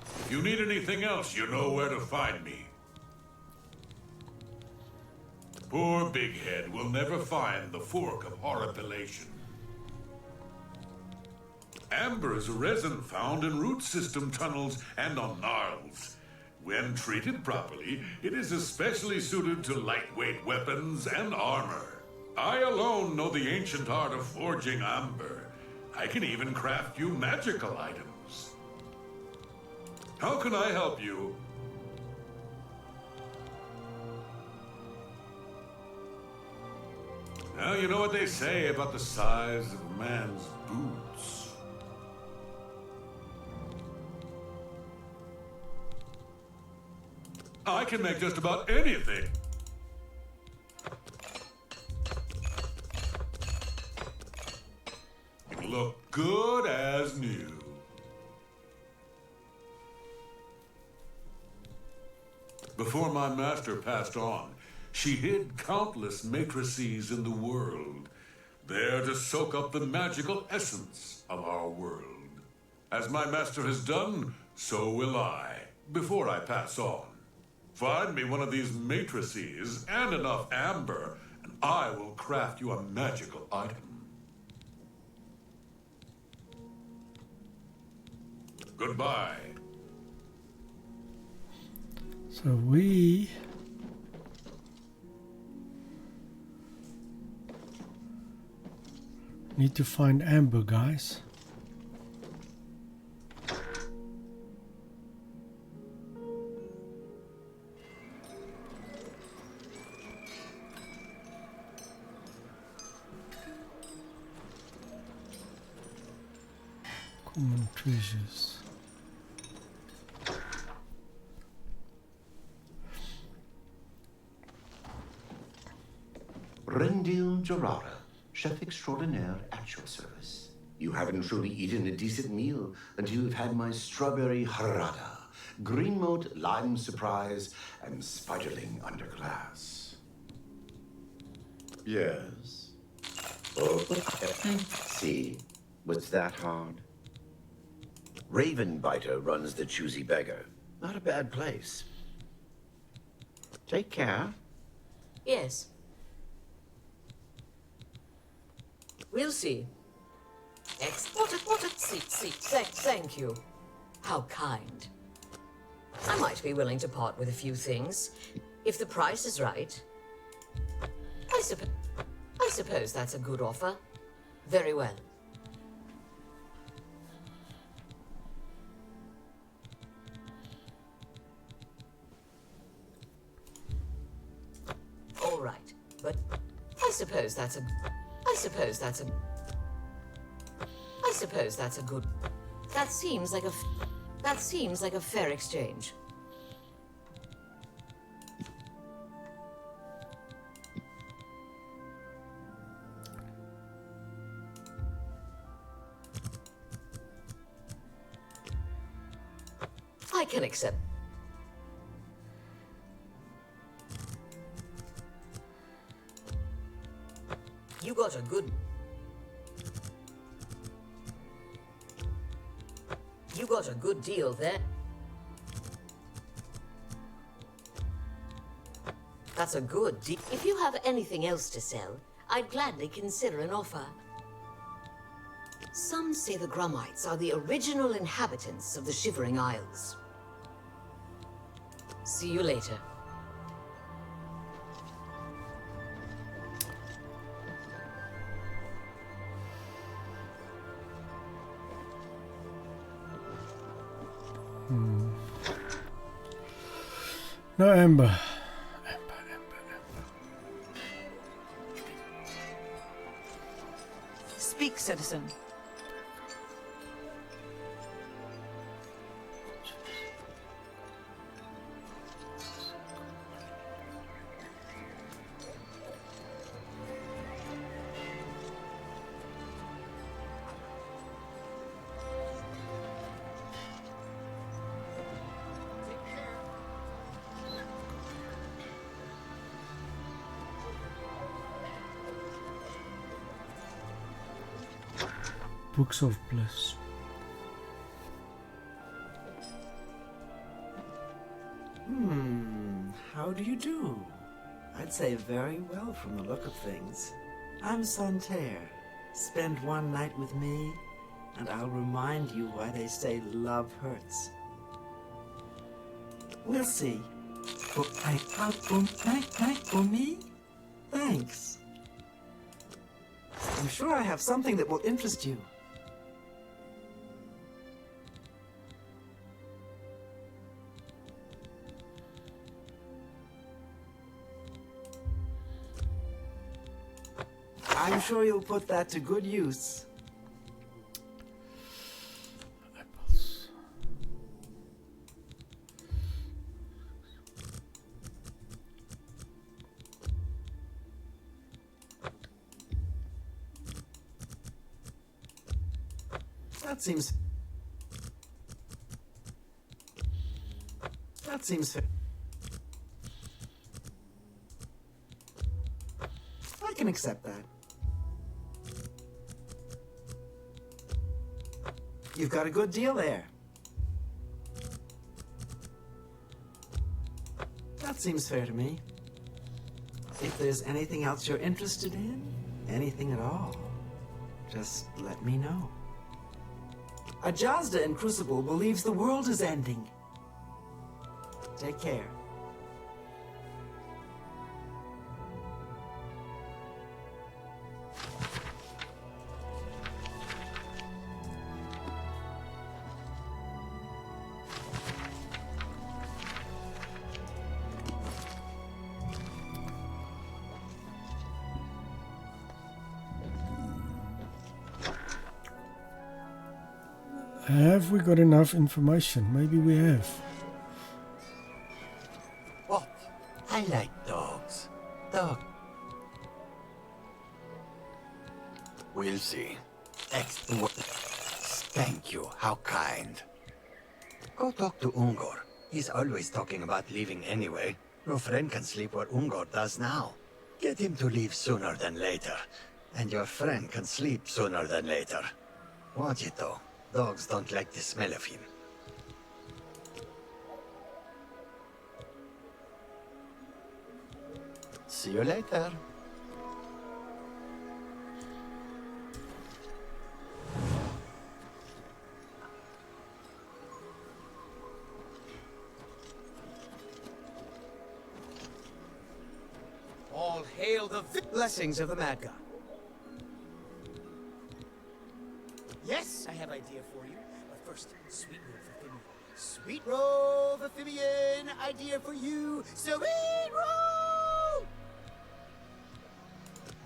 If you need anything else, you know where to find me. Poor Big Head will never find the Fork of Horripilation. Amber is a resin found in root system tunnels and on gnarls. When treated properly, it is especially suited to lightweight weapons and armor. I alone know the ancient art of forging amber. I can even craft you magical items. How can I help you? Now, you know what they say about the size of a man's boots. I can make just about anything. Look good as new. Before my master passed on, she hid countless matrices in the world, there to soak up the magical essence of our world. As my master has done, So will I, before I pass on. Find me one of these matrices and enough amber, and I will craft you a magical item. Goodbye. So we need to find amber, guys. Common treasures. Rendil Gerara, chef extraordinaire at your service. You haven't truly eaten a decent meal until you've had my strawberry harada, green moat lime surprise, and spiderling underglass. Yes. Oh, see, was that hard? Ravenbiter runs the Choosy Beggar. Not a bad place. Take care. Yes. We'll see. Thank you. How kind. I might be willing to part with a few things, if the price is right. I suppose that's a good offer. Very well. All right, but I suppose that's a good. That seems like a fair exchange. I can accept. You got a good deal there. That's a good deal. If you have anything else to sell, I'd gladly consider an offer. Some say the Grummites are the original inhabitants of the Shivering Isles. See you later. No amber. Speak, citizen. Books of Bliss. How do you do? I'd say very well from the look of things. I'm Santerre. Spend one night with me, and I'll remind you why they say love hurts. We'll see. For me? Thanks. I'm sure I have something that will interest you. I'm sure you'll put that to good use. Apples. That seems fair. I can accept that. You've got a good deal there. That seems fair to me. If there's anything else you're interested in, anything at all, just let me know. Ajazda in Crucible believes the world is ending. Take care. Have we got enough information? Maybe we have. What? I like dogs. Dog. We'll see. Thank you. How kind. Go talk to Ungor. He's always talking about leaving anyway. Your friend can sleep where Ungor does now. Get him to leave sooner than later. And your friend can sleep sooner than later. Watch it though. Dogs don't like the smell of him. See you later. All hail the blessings of the Mad God. Yes, I have idea for you. But first, sweet roll for Fimian. Sweet roll for Fimian. Idea for you. Sweet roll!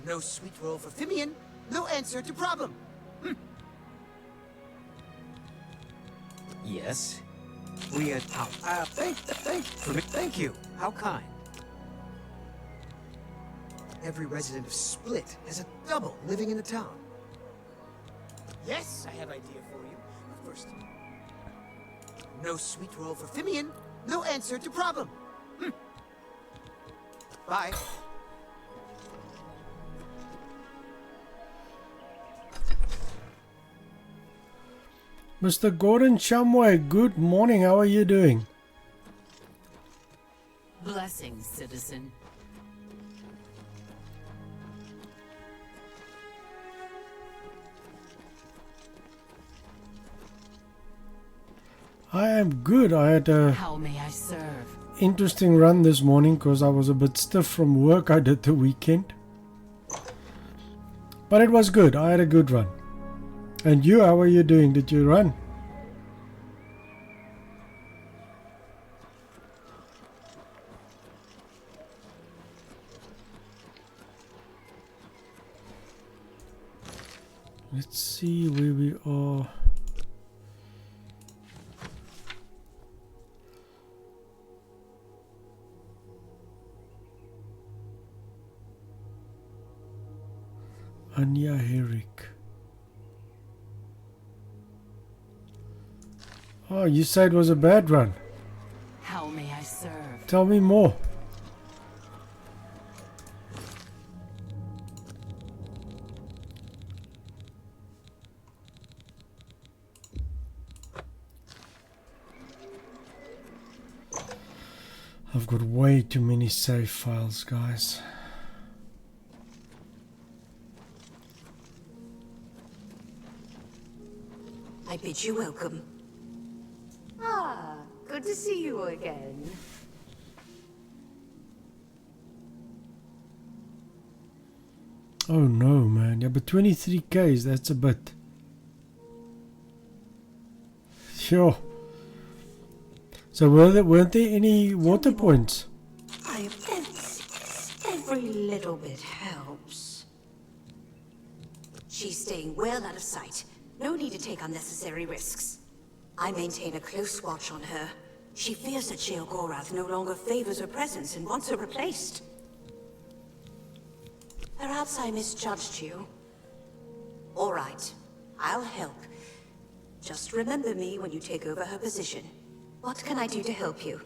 No sweet roll for Fimian. No answer to problem. Yes. We are top. Thank you. How kind. Every resident of Split has a double living in the town. Yes, I have idea for you. But first, no sweet roll for Fimian. No answer to problem. Bye. Mr. Gordon Shumway, good morning. How are you doing? Blessings, citizen. I am good. I had a How may I serve? interesting run this morning because I was a bit stiff from work I did the weekend. But it was good. I had a good run. And you, how are you doing? Did you run? Let's see where we are. Anya Herrick. Oh, you said it was a bad run. How may I serve? Tell me more. I've got way too many save files, guys. I bid you welcome. Ah, good to see you again. Oh no, man. Yeah, but 23Ks, that's a bit. Sure. So weren't there any water points? Every little bit helps. She's staying well out of sight. No need to take unnecessary risks. I maintain a close watch on her. She fears that Sheogorath no longer favors her presence and wants her replaced. Perhaps I misjudged you. All right, I'll help. Just remember me when you take over her position. What can I do to help you?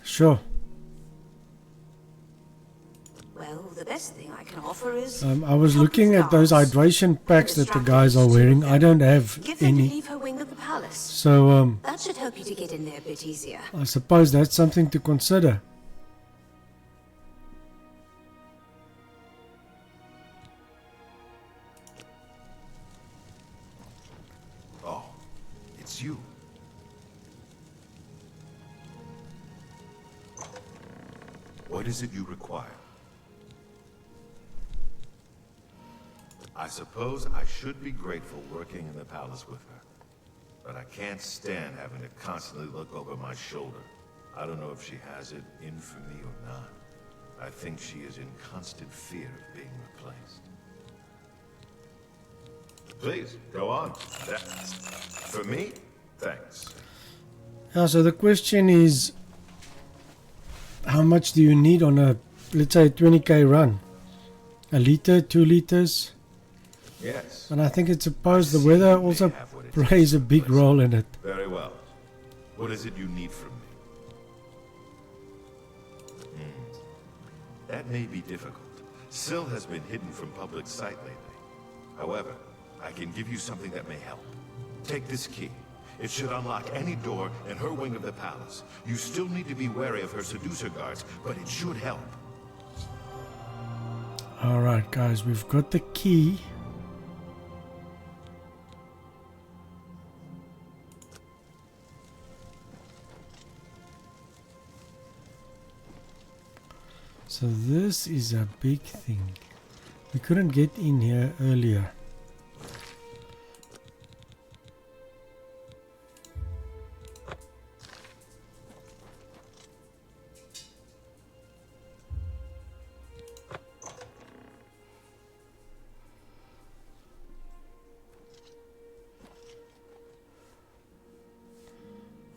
Sure. Well, the best thing I can offer is... I was looking at those hydration packs that the guys are wearing. I don't have Give them to any. leave her wing of the palace. So, That should help you to get in there a bit easier. I suppose that's something to consider. Oh, it's you. What is it you require? I suppose I should be grateful working in the palace with her. But I can't stand having to constantly look over my shoulder. I don't know if she has it in for me or not. I think she is in constant fear of being replaced. Please, go on. For me, thanks. Yeah, so the question is, how much do you need on a, let's say, 20k run? A liter, 2 liters? Yes. And I think it's supposed the weather also plays a big role in it. Very well. What is it you need from me? That may be difficult. Syl has been hidden from public sight lately. However, I can give you something that may help. Take this key. It should unlock any door in her wing of the palace. You still need to be wary of her seducer guards, but it should help. Alright guys, we've got the key. So this is a big thing. We couldn't get in here earlier.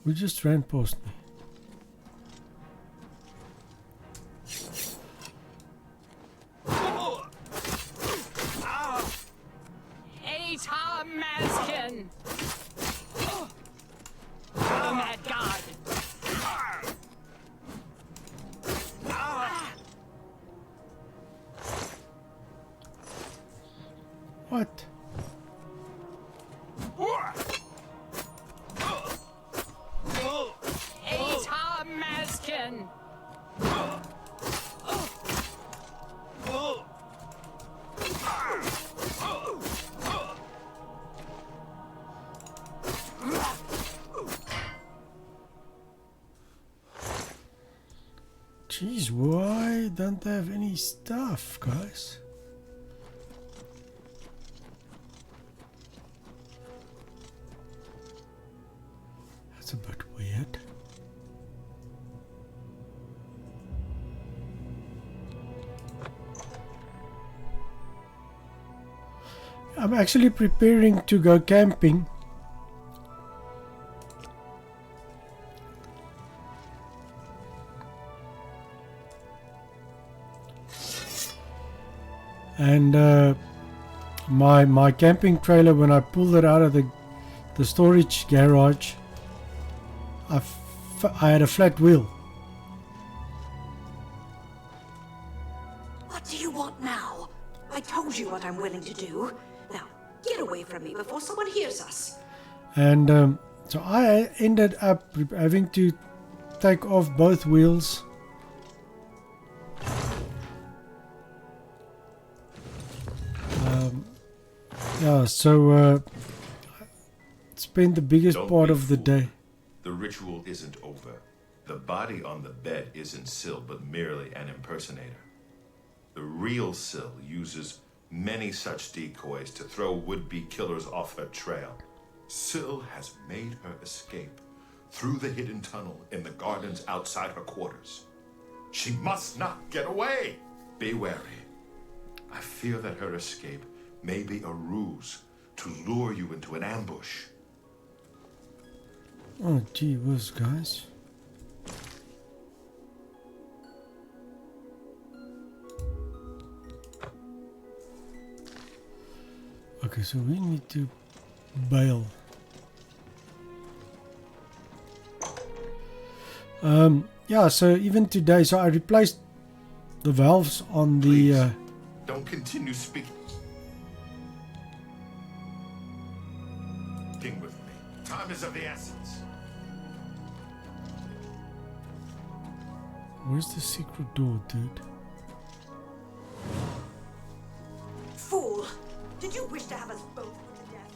We just ran past me. Maskin! The mad god! What? Maskin! Jeez, why don't they have any stuff, guys? That's a bit weird. I'm actually preparing to go camping. And my camping trailer, when I pulled it out of the storage garage, I had a flat wheel. What do you want now? I told you what I'm willing to do. Now, get away from me before someone hears us. And so I ended up having to take off both wheels. Yeah, so spent the biggest part of the day. The ritual isn't over. The body on the bed isn't Syl, but merely an impersonator. The real Syl uses many such decoys to throw would-be killers off her trail. Syl has made her escape through the hidden tunnel in the gardens outside her quarters. She must not get away! Be wary. I fear that her escape may be a ruse to lure you into an ambush. Oh, gee whiz, guys. Okay, so we need to bail. Yeah, so even today, so I replaced the valves on the Don't continue speaking with me. Time is of the essence. Where's the secret door, dude? Fool! Did you wish to have us both put to death?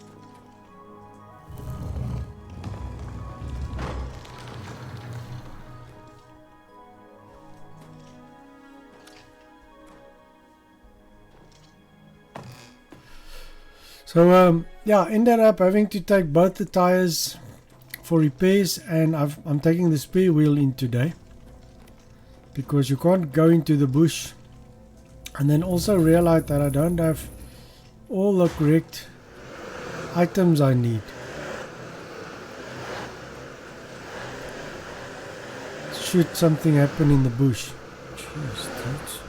So yeah, ended up having to take both the tires for repairs, and I'm taking the spare wheel in today because you can't go into the bush. And then also realized that I don't have all the correct items I need. Should something happen in the bush. Jeez, dudes.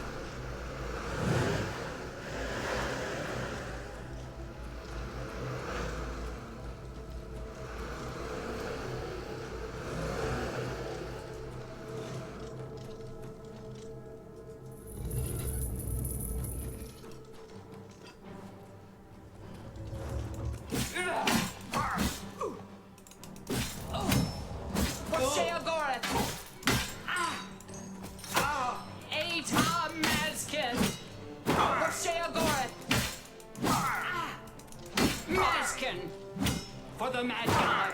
For the mad god.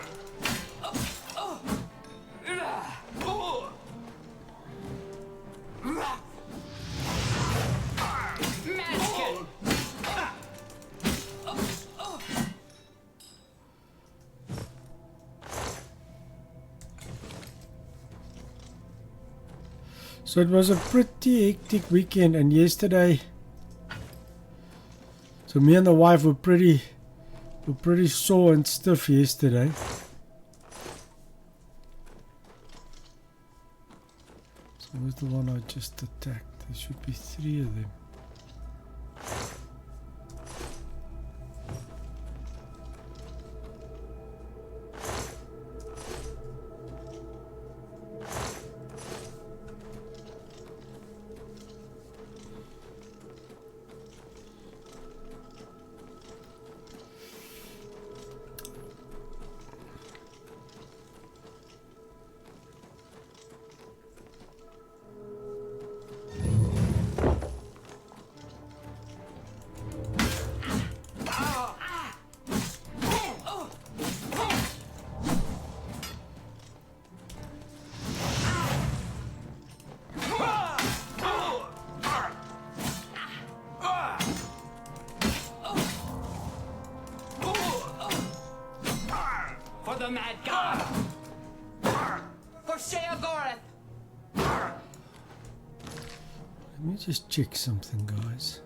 Maskin. So it was a pretty hectic weekend, and yesterday, so me and the wife were pretty sore and stiff yesterday. So where's the one I just attacked? There should be 3 of them. For the mad god. For Sheogorath. Let me just check something, guys.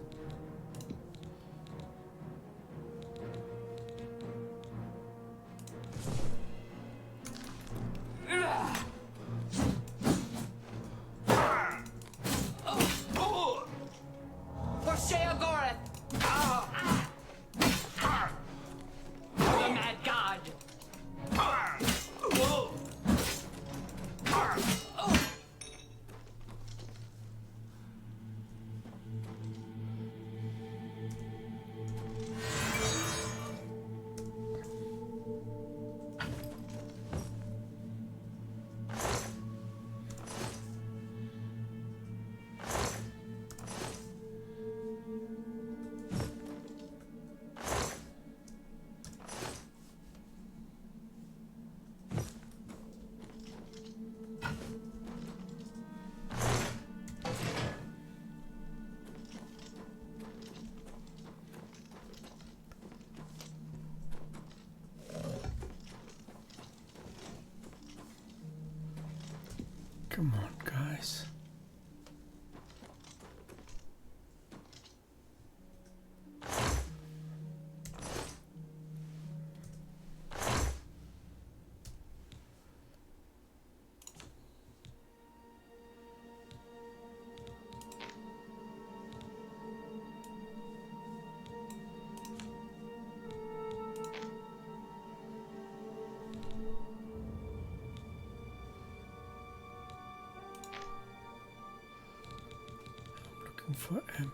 For Sheogorath. For the mad god. Come on, guys. Looking for amber.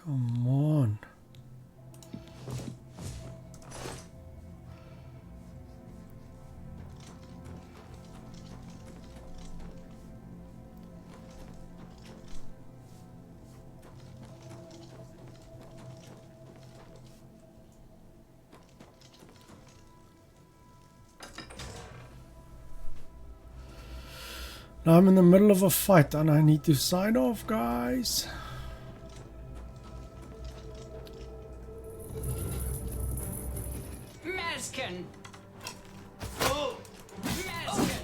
Come on. Now I'm in the middle of a fight and I need to sign off, guys. Maskin! Oh! Maskin!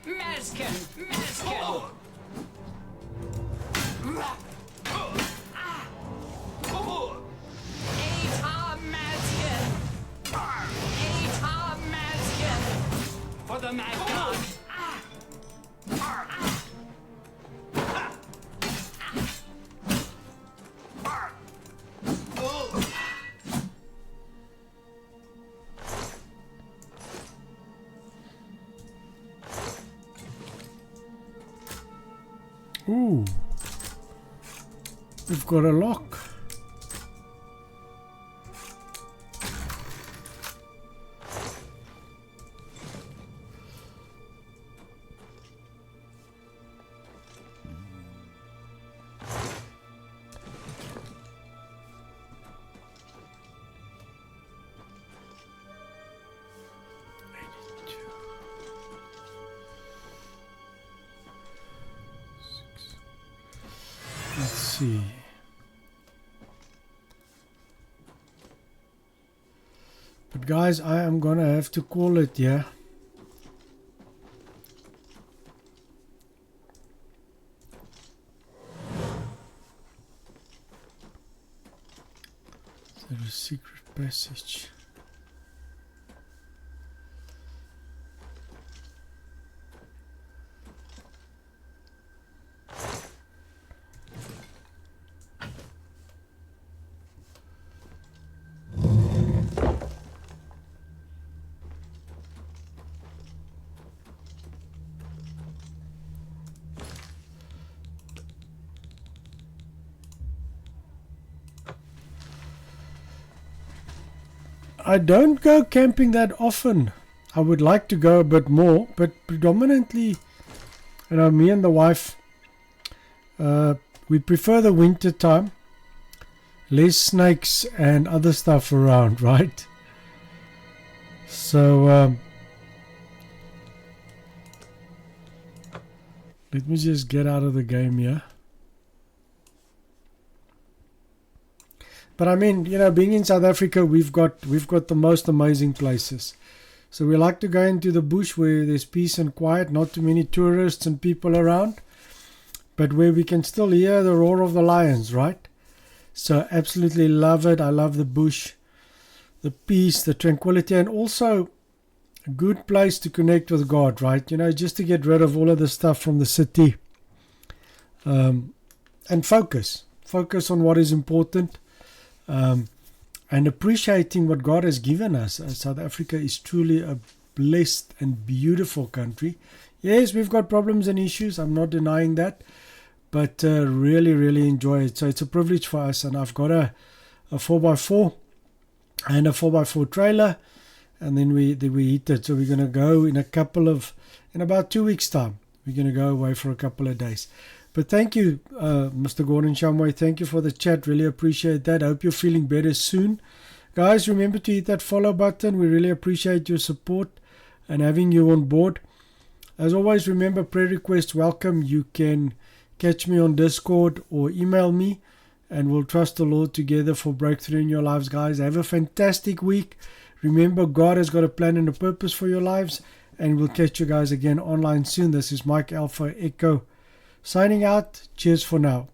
Maskin! Maskin! Eta Maskin! Eta Maskin! For the Mad God! Ooh, we've got a lock. Let's see. But guys, I am gonna have to call it, yeah. There's a secret passage. I don't go camping that often. I would like to go a bit more, but predominantly, you know, me and the wife, we prefer the winter time. Less snakes and other stuff around, right? So, let me just get out of the game here. But I mean, you know, being in South Africa, we've got the most amazing places. So we like to go into the bush where there's peace and quiet, not too many tourists and people around, but where we can still hear the roar of the lions, right? So absolutely love it. I love the bush, the peace, the tranquility, and also a good place to connect with God, right? You know, just to get rid of all of the stuff from the city, and focus on what is important. And appreciating what God has given us. South Africa is truly a blessed and beautiful country. Yes, we've got problems and issues. I'm not denying that. But really, really enjoy it. So it's a privilege for us. And I've got a 4x4 and a 4x4 trailer. And then we hit it. So we're going to go in about 2 weeks' time. We're going to go away for a couple of days. But thank you, Mr. Gordon Shamway. Thank you for the chat. Really appreciate that. I hope you're feeling better soon. Guys, remember to hit that follow button. We really appreciate your support and having you on board. As always, remember, prayer requests welcome. You can catch me on Discord or email me. and we'll trust the Lord together for breakthrough in your lives, guys. Have a fantastic week. Remember, God has got a plan and a purpose for your lives, and we'll catch you guys again online soon. This is Mike Alpha Echo signing out. Cheers for now.